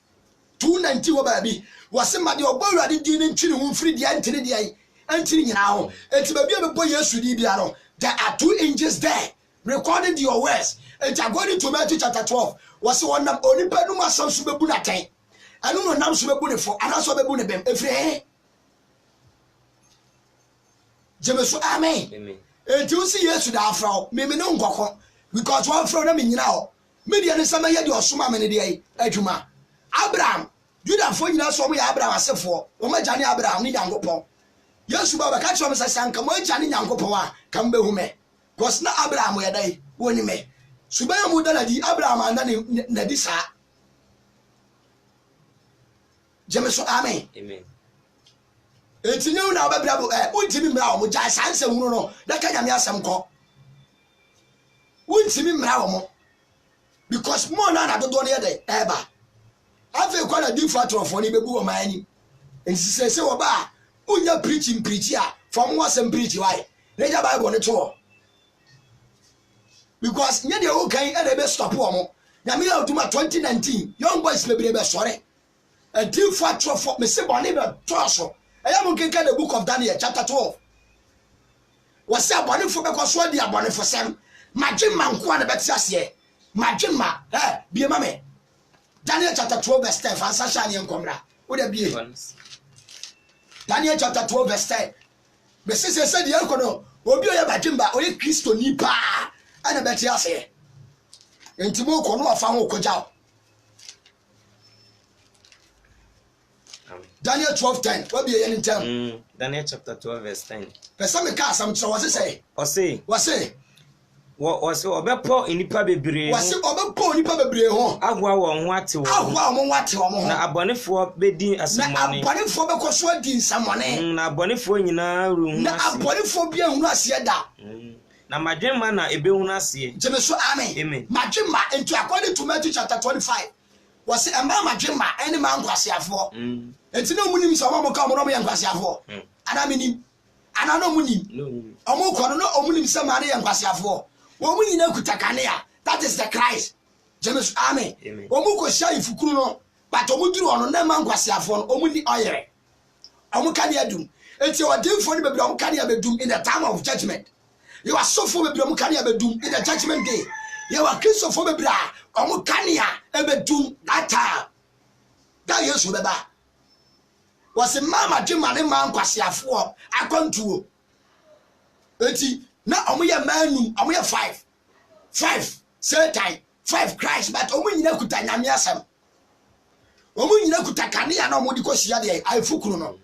2:19 wo baby was ma de obo urade di ne ntwiri ho mfiri dia ntene dia antiri nyina ho enti ba bia bebo Yesu di bia no there are 2 angels there recording your words and according to Matthew chapter 12 was one nam onipa no masam so bebu naten anu no nam so bebu ne fo ana so bebu ne bem efre jemeso amen enti wo si Yesu da afra me no nkokko because one afra na me nyina ho me dia ne sama ye de osoma me ne de adwuma Abraham Judah fo nyina so mo ya Abraham asefo wo ma jane Abraham ni Nyankopon Yesu baba ka kyerɛ me sɛ sanka mo agya ne Nyankopɔn a kam behu me because na Abraham yɛ dai woni me suban mu da na di Abraham anda ne na di saa jemeso amen Etinyu na obebra bo untimi mra wo mo ja sanse hunu no da ka nyame asem ko untimi mra wo mo because mo na dodo ne de eba afi kwa na difa trofo ni bebu wo mani ensise wo ba unya preaching a from wasem preach why reja bible ne to because nye de o kan e de be stop wo mo nyame ya utuma 2019 young boys bebre be sore a difa trofo me se bone be to so I am looking at the book of Daniel, chapter 12. Was a bonnet for because what the abonnet for Sam? Majin man, one about Sassie. Majin ma, be a mammy. Daniel chapter 12, verse 10, and Sashani and Comra. Would it be? Daniel chapter 12, verse 10. The sister said, the uncle, will be a Bajimba, or a Christo Nipa, and a better say. And Timoko, no, I found Okojao. Daniel 12:10. What be any time? Daniel chapter 12 verse 10. Person me cast some so was say. Was say. What obepo inipa bebre. Was obepo inipa bebre ho. Agwa wo ho ate wo. Agwa mo wate wo ho. Na abonefo bedin asemone. Na abonefo bekoso din samone. Na abonefo nyina ru hu ase. Na abonefo bia hu ase da. Na madwema na ebe hu ase. Jemeso amen. Madwema into according to Matthew chapter 25. Was a man madwema any man kwasiafo. Enti no munim so mo ka mo no yankwasiafo. Ana minim. Ana no munim. Omo ko no omunim se ma na yankwasiafo. Wo mu nyina kutakane a. That is the Christ. James amen. Omo ko sha ifukuru no. But omo duru ono na man kwasiafo no omu ni oyere. Omo ka ne adum. Enti o demfo ni bebre omo ka ne abedum in the time of judgment. You are so for bebre omo ka ne abedum in the judgment day. You are Christ for bebre omo ka ne abedum that time. That yesu beba. Was a mama Jimmy man kwasiafo akontuo enti na omoye manu omoye 5 Satan 5 Christ but omo nyina kuta nyame asem omo nyina kuta kane ya na omo di kosia de afukuru no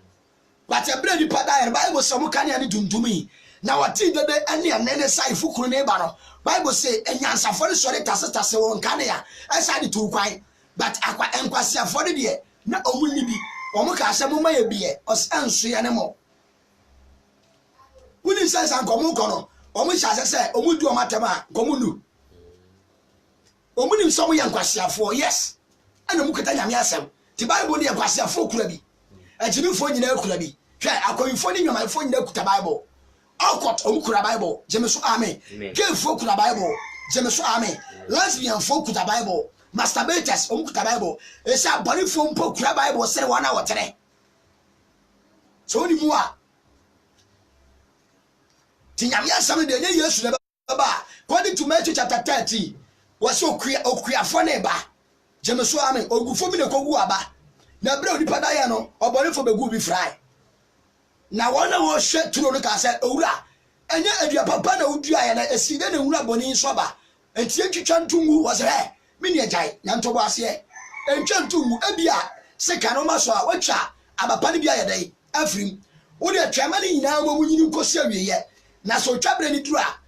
but e bre di pada ya Bible say omo kane ya ni dundumi na wati dede ane anene sai fukuru ne ba no Bible say enyansafo ne sori tasese won kane ya esa di tu kwan but akwa enkwasiafo de na omo ni bi omo ka asem ma ye biye os anso ye ne mo woni sense an komo kono omo sha se omo du omo atema komo nu omo nim so mo ye nkwasiafo yes ana mu keta nyame asem ti Bible ne nkwasiafo kura bi ajinifo nyina kura bi hwe akoyifo ni nyomanfo nyina kuta Bible okot omo kura Bible jemeso amen kefo kura Bible jemeso amen lesbian fo kuta Bible masturbators kuta Bible esa boni fo mpo kura Bible sere wana wotere so ni mu a tinyame asam de nye Yesu ne baba according to Matthew chapter 30 was okuya fo ne ba jemeso amen ogufo mi ne kogu aba na bre onipa da ye no oboni fo begu bi fry na wona wo hwe turo no ka se owura enye adua papa na odua ye na eside na wura boni nso ba entie twitwa ntungu was he mini ajai nyantobo ase entwa ntungu ebia se ka no maso a watwa abapa ne bia ye dai afrim wo de twama ni nyina mo nyini nkosi awiye na so twabre ni duru a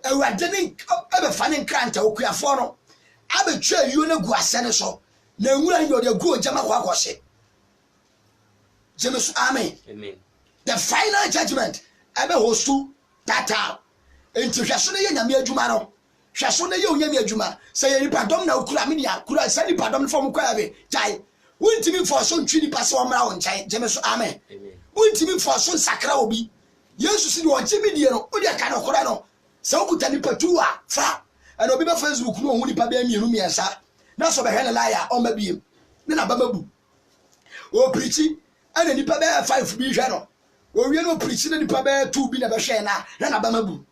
awade ne ebe fa ne nkranta okuafo no abetwa yuo na gu ase ne so na nwura nyo de gu ojama kwa kwose Jesus amen the final judgment ebe hostu tata enti hweso ne ye nyame adwuma no hweso ne ye onyame adwuma se ye nipadom na okura me dia kura se nipadom fo mo kwa be jai wuntimi fo so ntwini pase o mra won chai Jesus amen wuntimi fo so sakra obi yesu si de o jimi die no o de ka no kora no se okuta ni patu a fa ana obi be Facebook no ohun nipa be amienu miensa na so be hwe na ya o ma biem ne na ba mabu o preachi ana nipa be 5 bi hwe no o wie no preachi na nipa be 2 bi na be hwe na ba mabu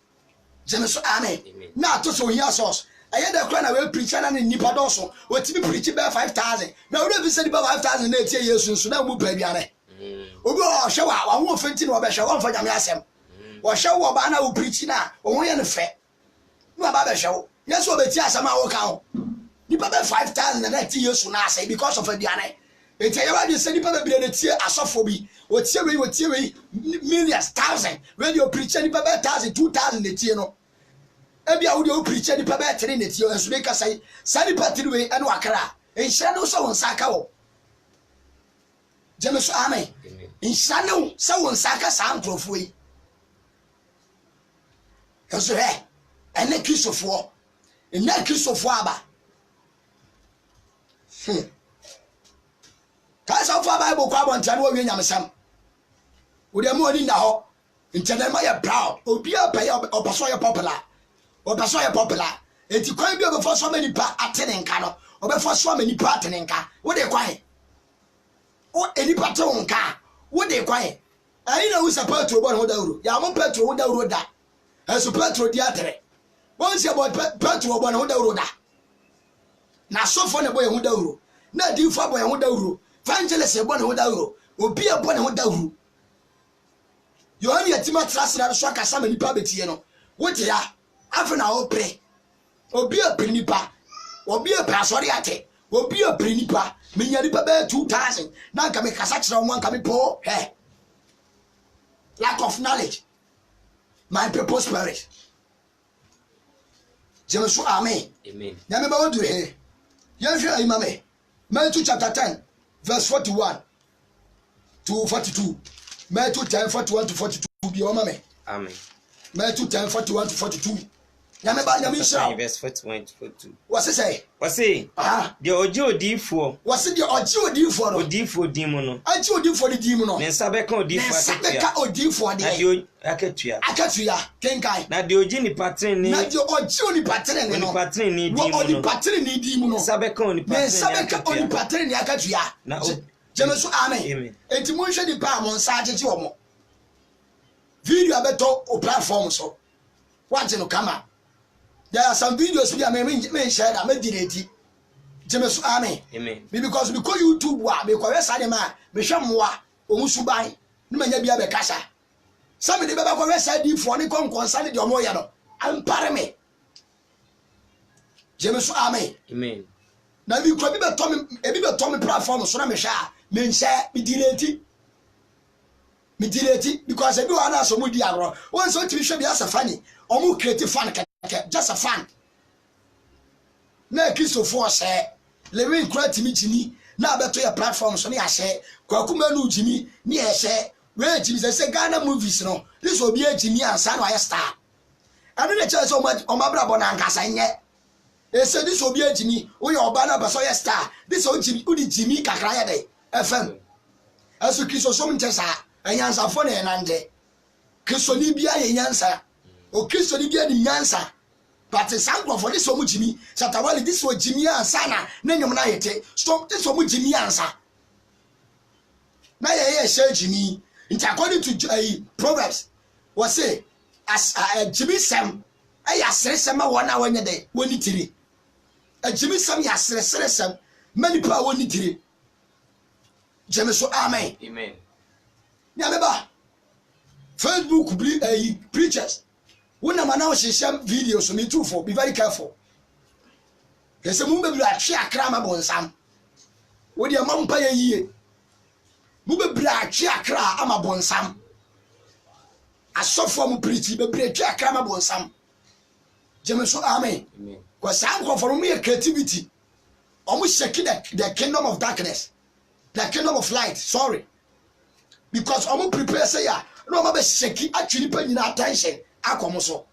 jemeso amen na to so hia source aye da kra na we preacher na nipa doso o ti bi preach be 5000 na o be say nipa 5000 na etie yesu nso na mu pa biare obi o hwe wa wo fenti na o be hwe wo mfa nyame asem wo hwe wo ba na o preach na o ho ye ne fe no ba be hwe wo yesu o be ti asem a wo ka ho nipa be 5000 na etie yesu na asem because of biare enti aye wa de say nipa be bire na tie asofo bi o tie we millions thousand when you preach nipa be 1000 2000 na tie no ebia wo de o preach nipa be 3 na tie enso be ka sai sani patri we ene wakra enhira no so won saka wo jemeso amen insane se won saka sa nkrofo yi kaso he ene Kristofo aba Kasa for Bible kwa bonta no wi nyamsam wo de mo ni na ho ntene ma ye proud obi apay obaso ye popular enti kwan bi obefo so mani pa atene nka no obefo so mani pa atene nka wo de kwan o eni pa to nka wo de kwan ayi na wo support ro bon ho da euro ya mo petro wo da euro da eso petro di atere won se about petro bon ho da euro da na so fo ne boy ho da euro na di fo boy ho da euro evangelist bon ho da euro obi e bon ho da euro Yohani yatima trasra so akasa mani pa betie no wote ya afena opre obi opre nipa obi opre asori ate obi opre nipa menya nipa be 2000 na nka me kasa kira mo nka me po lack of knowledge my purpose perish Jesus amen na me ba wodu he yehwe ayimame Matthew chapter 10 verse 41 to 42 Matthew 10 41 to 42 be o mame amen Matthew 10 41 to 42 nyame ba nyame shira verse 41 to 42 what's say the odifo what's the odifo no odifo dimu no anti odifo di dimu no ne sabeka odifo de na de akatua kenkai na de oji ni patren ni na de oji ni patren ni no patren ni dimu no oni patren ni dimu no sabeka oni patren ni akatua na jemesu amen enti mo hwe di pa mo nsa agege omo video abeto o platform so what no come there are some videos we are me share that me delete jemesu amen because YouTube wa me ko resa de ma me hwe moa omusuban ne manya bia be kasa some de be ko resa di fo ne konkonsa ne de omo ya no ampare me jemesu amen na bi ko bi be to me platform so na me hwa me share me delete because ebi wa na so mu di agro won so ti hwe bi asa fani omu create fan just a fan na Kristofo se lewi kura timi jimi na abeto ya platform so na ya share kwakuma nu jimi ni ya share we jimi say Ghana movies no this obi jimi ansa no ya star anu na che so o mabra bona nkasa nye e say this obi jimi wo ya oba na baso ya star this o jimi udi jimi kakra ya dey fm aso Kristo so mtesa anyansa fo na enande Kristo ni bia ye nyansa o Kristo ni bia ni nyansa but sango for this omu jimi satawali this o jimi ansa na nyom na yete so this omu jimi ansa na ye share jimi according to Proverbs was say as jimi sam aya sere sam wona wanya de woni tiri jimi sam ya sere sam many pa woni tiri jemeso amen nyameba Facebook preachers when am now share videos me too for be very careful they say mumbe bla twa akra ma bonsam wo de mampa ye yie mumbe bla twa akra ama bonsam asofo mu preach be bla twa akra ma bonsam jemeso amen ko sanko for me creativity almost shaking the kingdom of darkness the kingdom of light sorry because omo prepare say ya no ma be sheki actually pa nyina attention akomo so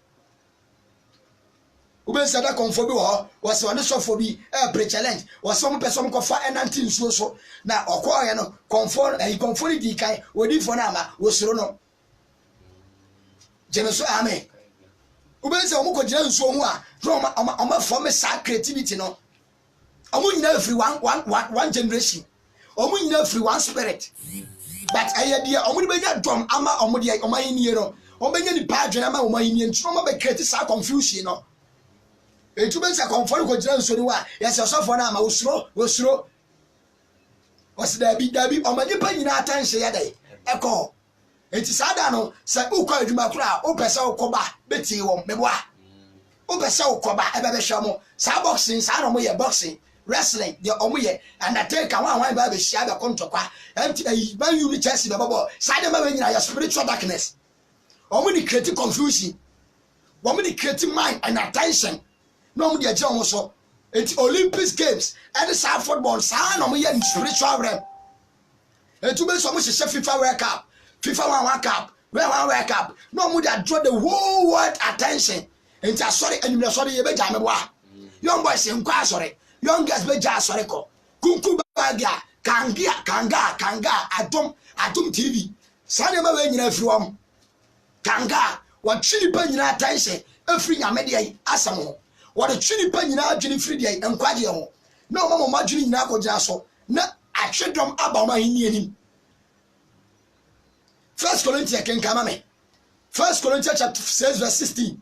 ube say that comfort bi wo was one so for bi pre challenge was some person ko fa enanti nsuo so na okoye no comfort comfort di kai odi fo na ma wo suro no jemeso amen ube say omo ko jira nsuo ho a no ma form sa creativity no omo nyina free one generation omo nyina free one spirit but ayedie omo be nya dom ama omo de omayenie no omo be nya ni pa adwena ama omayenie ntro omo be create sa confusion no etu be say comfort ko jira nso ni wa yes osofo na ama osuro osida bi omo ni pa nyina attention ya dai eko enti sada no say ukwa adwuma kura o pese ukoba beti wo meboa o pese ukoba ebe be hwamo sa boxing sa no mo ye boxing wrestling the omuye and I take one ba be share be kontokwa anti ban you Chelsea be bobo side ma nyina ya spiritual darkness omuni create confusion omuni create mind and attention no omuni agye on so it Olympics games and the South football sa no mo ya spiritual realm etu be so mo hye FIFA World Cup FIFA World Cup World Cup no mo dey draw the whole world attention enti asori anime asori ye be ja me boa young boys nkwa asori young girls be ja asori ko kunku bagia kanga adom TV sane ma we nyina afiri wom kanga wa twini pa nyina attention afiri nyame de asam ho wa de twini pa nyina adwini firi de nkwaje ho na o ma adwini nyina akogya so na atwedom aba ma hini anim. 1 Corinthians kenkama me 1 Corinthians chapter 6 verse 16.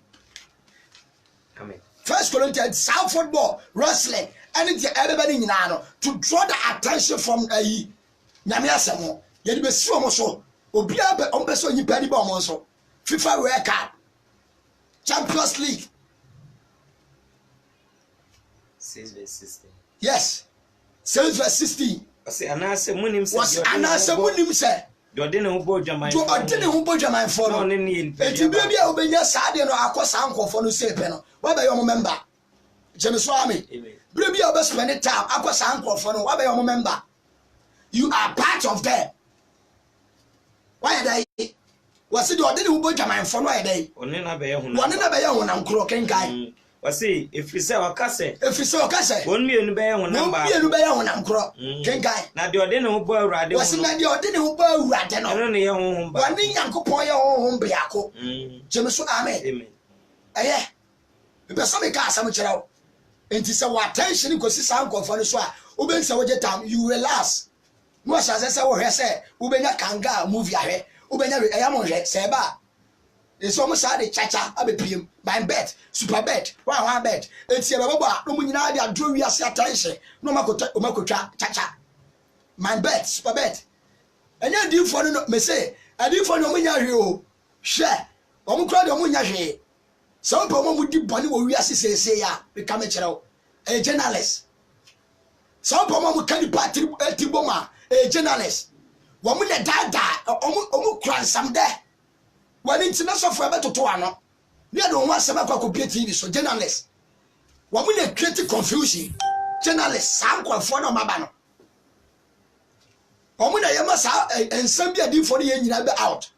Amen. 1 Corinthians South football wrestling anything everybody nyina no to draw the attention from nyame asem ho ye de be si omo so obi abe on be so nyipa ni ba omo so FIFA World Cup Champions League 6 verse 16. yes 6 verse 16 say anase munim say was anase munim say do de ne ho bo dwaman do de ne ho bo dwaman for no ne ne enti bia bia obenya saa de no akosa ankofo no sepe no wa be yo member Jameso Army amen bia bia obe spend time akosa ankofo no wa be yo member you are part of them. Why they was it or didn't go to my phone? Why they one na be ye honam kro kenkai was if you say wakase if you say wakase one mienu be ye honam ba mienu be ye honam kro kenkai na de ode ne ho bo awurade was na de ode ne ho bo awurade no no ne ye honhom ba one nyankopon ye honhom be ako Jameso amen amen eh be so me ka asam kire wo enti say what attention ko sisa ankofo no so a oben say woje time you relax no asa say wo hwe say ubenya kanga movie ahwe ubenya eyamo hwe say ba eso mo sa de chacha abepiem by bet super bet one bet enti e babo a no munyina de adro wi ase attention no makotwa chacha my bet super bet enya di fo no me say adi fo no munya hwe o hwe o mo kra de munya hwe some people mo di boni wo wi ase say ya we come kire o a journalist some people mo kan di party tiboma a journalist wo mo ne dada o mo kran sam de wani international for about to ano ne do won asem akwa ko TV so journalist wo mo ne create confusion journalist sam kwafo na maba no o mo na yema sa ensam bia di for ye nyina be out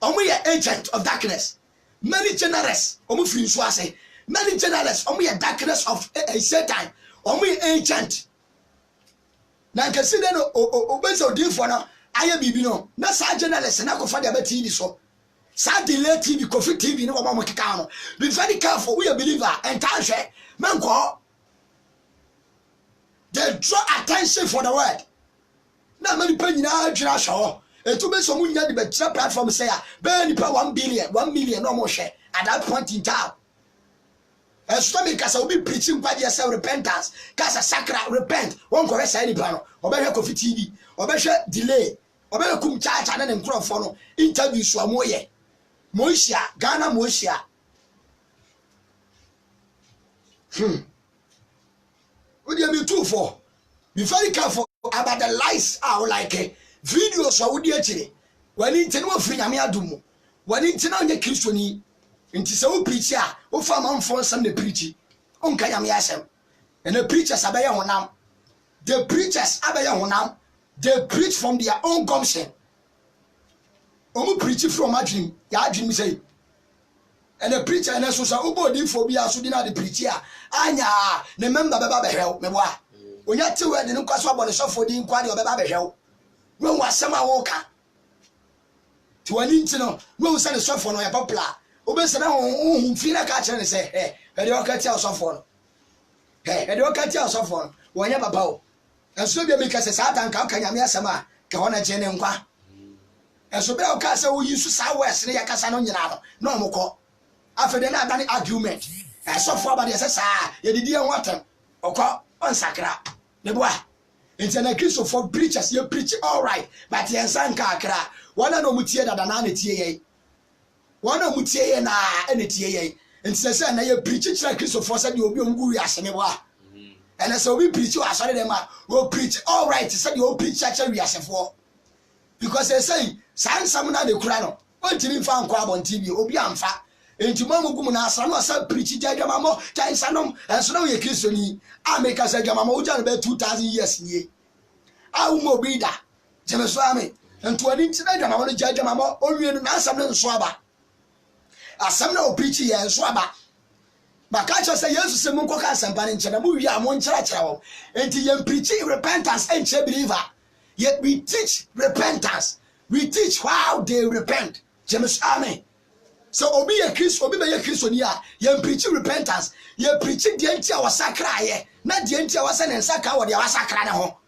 o mo ye agent of darkness many journalists o mo free so ase many journalists o mo ye darkness of Satan o mo ye agent na nkesi de no o be so di for no aye bibi no na sa journalist na ko fa de ba TV so sa delay TV Kofi TV no mo keka no be very careful we a believer and tanhwe menko they draw attention for the word na many pa nyina adwira hwo etu be so mu nya de be tira platform say be ni pa 1 million no mo hwe at that point in time so me kasa obi preaching kwa dey say repentance kasa sakra repent won ko say ni pa no obehwe Kofi TV obehwe delay obehwe kum chacha na ne nkrofo no interview so amoye Moishia, Ghana Moishia. What do you mean too for? Be very careful about the lies are like videos or would you when it's no free Amiadumo. When it's no Christian, into so preacher, or farm for some the preaching. Unkayamiasem. And the preachers abaya honam. The preachers abaya honam. They preach from their own gumption. Omo preach from my dream, ya dream say. And the preacher and so say obodi for bia so di na the preacher. Anya, ne member beba be hwe me boa. Onya te we de no kwaso abone sofo di nkwa de obeba be hwe. We wasem a wo ka. Ti wani nti no, we say the sofo no ya popular. Obe se na hu fi na ka kire ne say, eh, e de o ka ti sofo no. Eh, e de o ka ti sofo no. Wonya baba o. Enso bia me ka se Satan ka ka nyame asem a ka ho na je ne nkwa. So be o ka say wo yisu sa west ne yakasa no nyina no no moko afede na adane argument so for about say sa ye didi en watem okọ on sakra ne boa enti na Kristo for preachers you preach all right but ye sanka akra wana no mutie dada na tie ye wana mutie ye na ene tie ye enti say na ye preach kira Kristo for say de obi omgu wi ase ne boa and so we preach o asore dem a go preach all right say de o preach kira wi ase for because they say sansam na de kura no ontiri mfa anko abonti bi obi amfa entuma mugum na asra no sa preach jadwamamo chansanom enso na ye kristoni america sa jadwamamo uja be 2000 years nie a umo bi da James Swami, and to an internet, I'm on a judge, I'm only an answer and swabba. As some no preachy and swabba. But catch us a yes to Simon Coccas and Panincha, we are one church, and to preaching repentance and believer. Yet we teach repentance. We teach how they repent. James Army. So obi a Christ, obi be a Christian here. You preaching repentance. You preaching the entire was sacra. Not the entire was an sacra or the wasakra ho.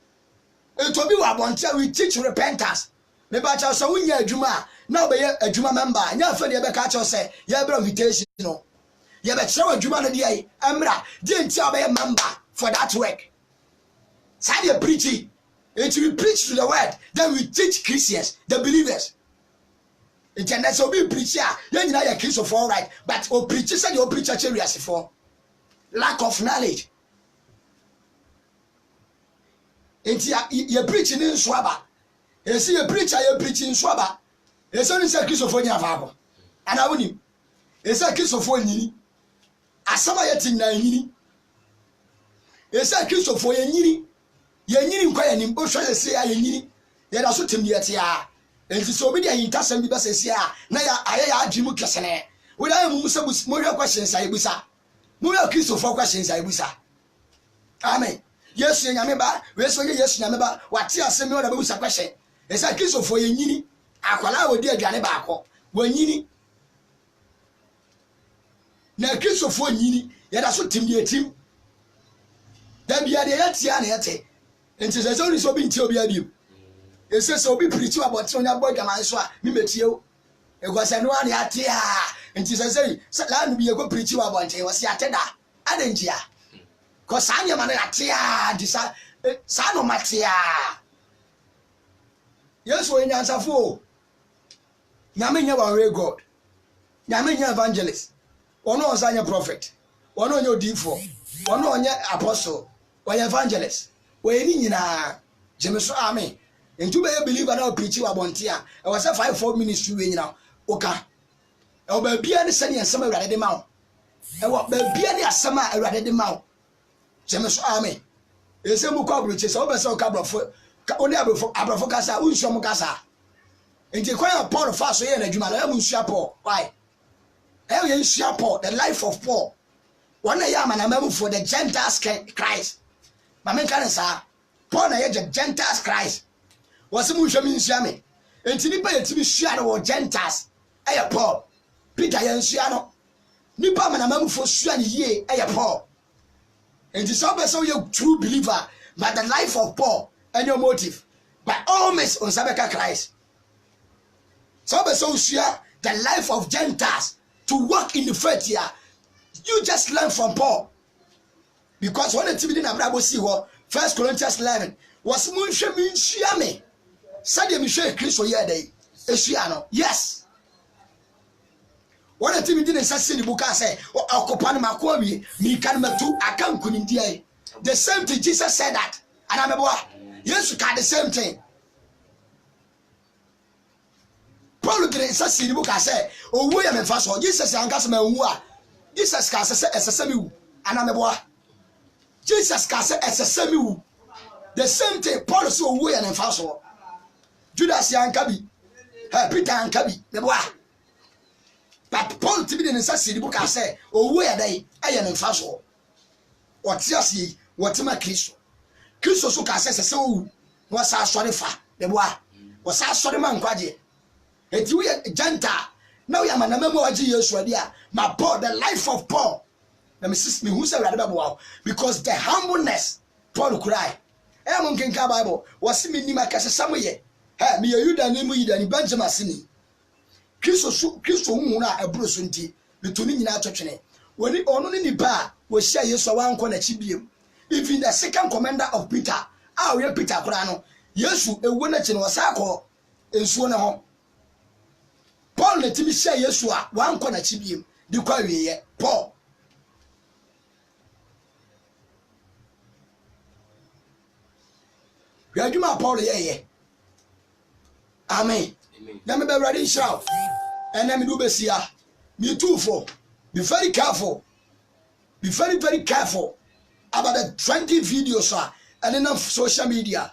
It will be what we teach repentance. The batch so we hear Juma. Now be a Juma member. Now for the catch us say, you have invitation. No. You have a show Juma the day. Emra, the entire be a member for that work. Say you preaching. It we preach to the word, then we teach Christians, the believers. It and that's be preacher, then you know you're Christian for right, but o preacher said you preach church for lack of knowledge. It you preaching in swaba. You see a preacher, you preaching in swaba. It's only say Christian for your father. And I wouldn't. It's a Christian for you. As some yet in Nini. It's a Christian for you. Ye nkwa nim ohwe se ya nyini ye da so temni etia enti so obi dia intasem bi bese sia na ya aye ya adwimu kesene we da mu se mo hwe questions ayi busa mo hwe Christopher questions ayi busa amen yesu nyame ba we so ye yesu nyame ba wate asem o da busa question esa Christopher ye nyini akwala odi aduane ba akọ wa nyini na Christopher nyini ye da so temni etim da bia de yatia na yete enti se so ni so bi nti obi abiem ese se obi preach about onya boy gaman so a mi metie o e go se no ani ate a enti se la no bi e go preach about nti wo se ate da adenjia ko sa anya man ate a di sa no mate a yeso enya ansafo nyame nya wa we god nyame nya evangelist ono onsanya prophet ono onye odifo ono onye apostle onye evangelist we ni nyina James Army entu be believer na preach wa bontia e was 5-4 ministry we nyina oka e ba bia ne sane ensem awurade de ma wo e wo ba bia ne asem a awurade de ma wo James Army esemu kwa broche so be se oka brofo oni abrofo kasa unsom kasa enti kwa Paul fa so ye na dwuma na munsia Paul why e ye nsia Paul the life of Paul one ya manamamu for the Gentiles Christ. Mamen kan sa Paul na ye Gentiles Christ was mu hwemi nsia me enti nipa yetimi hwia no Gentiles eye Paul Peter ye nsia no nipa manamamu fo hwia ne ye eye Paul enti so be so ye true believer but the life of Paul and your motive but almost on sabeka Christ so be so hwia the life of Gentiles to walk in the faith here. You just learn from Paul. Because when the TV na brabo see what 1 Corinthians 11 was munhwe mi nhia me. Said me hwe Kristo ye dey. Ehia no. Yes. When the TV didn't say the book say okopa na makowi mi kan matu akan kunindi ai. The same thing Jesus said that. And I'm boy. Yes, you can the same thing. Paul didn't say the book say owo ya me fa so Jesus ankasa ma wu a Jesus ka say esesemi wu anameboa Jesus ka say esesemi wu the same thing Paul say owo ya nemfa so Judas ya ankabi Peter ankabi meboa but Paul tibi de say the book say owo ya dai aye nemfa so otiasi wotima Kristo so ka say esesemi wo sa sori fa meboa wo sa sori man kwaje eti we Gentile now ya manamamu waji Yesu adia my Paul the life of Paul let me see me who say because the humbleness Paul cry e mo nkenka Bible was me ni makase samoye me Yuda ni mu Yuda ni Benjamin sini Kristo hu na ebro so nti betoni nyina atotwene woni ono ni nipa wo hia Yesu wanko na chibiem even the second commander of Peter we Peter kura no Yesu ewo na chi no wasako ensuo ne ho Paul na timi hia Yesu a wanko na chibiem di kwa wiye Paul Yaduma Paul ye amen na me be ready shout and na me do be sia me too for be very careful be very very careful about the 20 videos and then on social media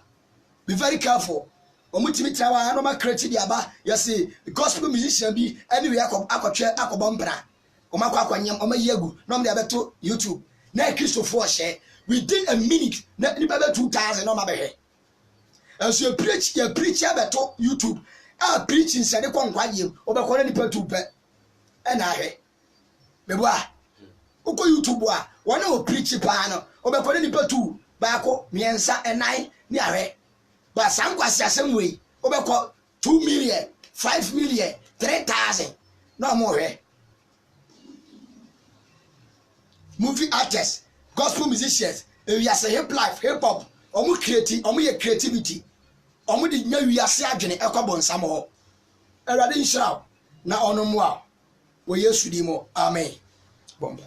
be very careful omutimi trawa no ma create di aba yesi gospel musician bi anyway akotwe akobombra omakwa akwanyam omayiegu no me abeto YouTube na Christopher share within a minute na ni baba 2000 no ma behwe as you preach abeto YouTube preaching said the kwankwaje obekọ na nipa tupe e na ahwe bebo a uko YouTube a wona o preach pa no obekọ na nipa tu baako miensa enan ni ahwe ba sankwasi asem we obekọ 2 million 5 million 3000 no more hwe movie artists gospel musicians we are say hip hop omu creative omu ye creativity omu di nya wiase adwene ekọbọ nsam ho Awurade nhyira na onomu a wo Yesu di mo amen bomba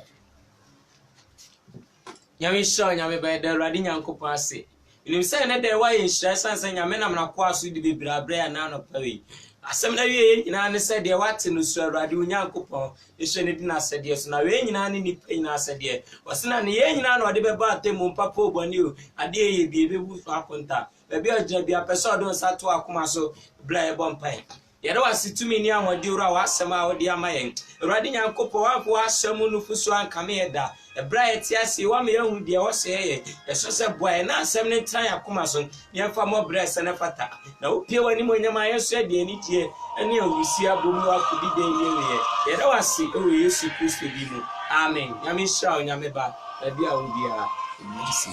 nyame sho nyame ba da Awurade nyankopon ase ilim say na da wa nhyira sansan nyame na mna ko aso di bebrabra na no pawe asem na wie nyina ne se de wate no su Awurade nyankopon ehwe ne di na se de so na we nyina ne nipa nyina se de wasena ne ye nyina na ode beba atemu papa oboni o ade ye bi bebu so akonta bebi oja bi apeso do sato akoma so bla e bompan yere wasitumi ni ahodi ura wasem a odi amayen Awurade nyankopon wanfo asem no fuso ankame eda ebra etiase wa me yahu de wo se ye yeso se boy na asem ne tran akoma so ye fa mo bre se ne fata na opie wani mo nyama yeso de ani tie ene awusi abomu akudi de ye yere wasi o Yesu Kristo bi mu amen nyame sha nyame ba bebi a wo bia nisi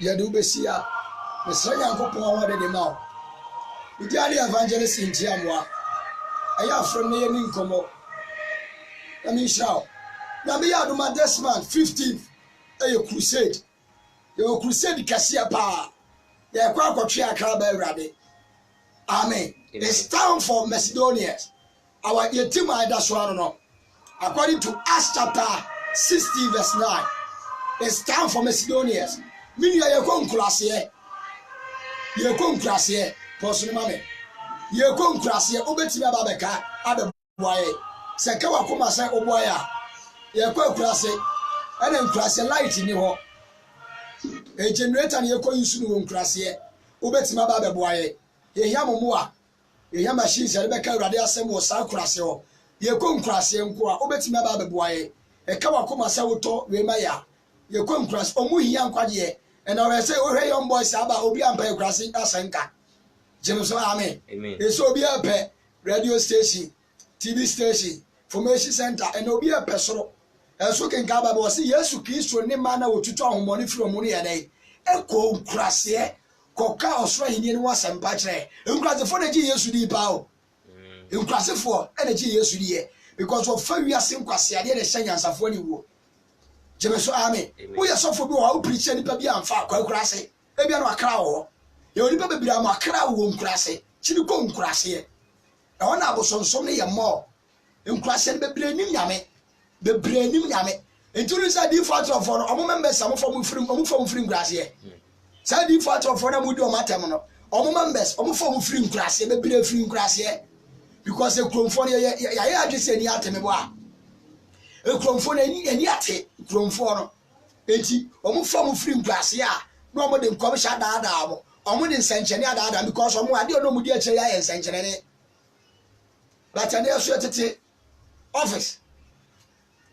ya do besia mesra nyankopon wa de ma Idiali evangelist in Tiamwa. I from near Ninkomo. I mean, shout. Now, me out my this month, 15th, a crusade. Your crusade Cassia power. They are quite a tria crab rabbit. Amen. It's time for Macedonians. Our Yetima, that's one no. According to Acts chapter 60, verse 9. It's time for Macedonians. Meaning, you're going class here. You're going class here. Person mame ye ko nkrase obetimi ababeka abeboaye se ka wakoma se oboya ye ko nkrase ene nkrase light ni ho e generator ni ye ko yusu no nkrase obetimi ababeboaye ye hia momoa ye hia machine se be ka Awurade asem wo sa nkrase ho ye ko nkrase nko a obetimi ababeboaye e ka wakoma se woto we maya ye ko nkrase omu hia nkwaje e na we se ohwe young boys aba obi ampa nkrase asenka James, amen. It's will be a pet radio station, TV station, formation center, and will be a personal. As we can gather, was yes, to kiss to any man who to talk money from money a day. Echo crass here, coca or swaying in was and patchy. You cross the 40 years to the power. You cross the 4 energy years to the year because of 5 years in Quasia, the Shanyans of when you were. James, amen. We are so for who preach any baby and far quite grassy. Maybe I'm a crow. You never be a macra won't crash it. Chili won't crash here. I want to have some money more. In crashing the brain yame. The brain yame. Until it's a default of one, a member some from free grass here. Say default of one would do a matamano. All members, from free grass here, the brain free grass here. Because the Cronfonia, I just say Yatamawa. A Cronfonia and Yate, Cronfono. 80, almost from free grass here. No more than commission that. Omo din senchene ada because omo ade ono mudi ache ya senchene ne but ane so tete office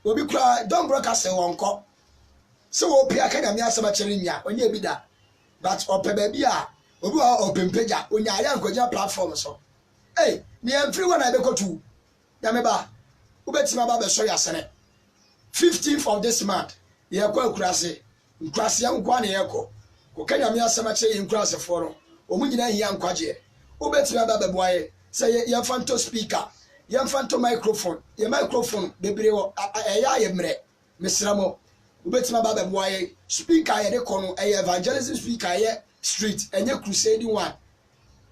obi kura don broadcast wonko se wo pia ka nyame asema chere nya onye bi da but opeba bi a obi wa opempeja onya ya nkoja platform so ni everyone I be go to nyame ba ubetima ba be so ya sene 15th of this month ye kwa kurase nkrase nkwa na ye ko Kenya mi asema che inkrase foro omunyina hia nkwaje obetima babeboaye say ye fanto speaker ye fanto microphone ye microphone bebre wo eya ye mre mesramo obetima babeboaye speaker ye de kono evangelism speaker ye street enye crusade one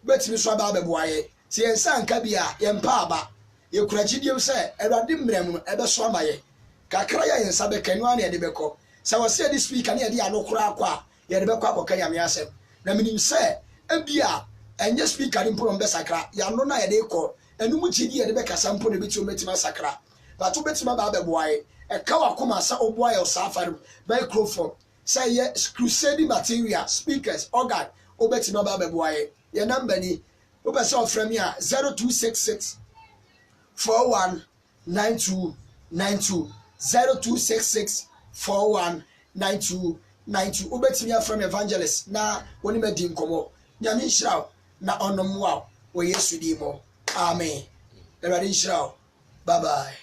betimi so babeboaye se ye sanka bia ye mpa aba ye kuragidiem se Awurade mrem ebe so amaye kakra ye nsa be kanu an ye de beko se wo se di speaker ne ye de anokura akwa yede be kwa akoka nyame asem na minim se ebia enye speaker mpo no be sakra ya no na yede ko enum chidi yede be kasa mpo no be ti metima sakra but obetima ba beboaye e ka wakoma sa oboaye o safari microphone say ye crusade material speakers organ obetimi aba beboaye ye number ni obese ofrɛ me a 0266 419292 0266 419292 obetimi afrɛ me evangelist na woni madi nkomo nyame nhyira na onom wa wo Yesu di mo amen. Everybody nhyira bye bye.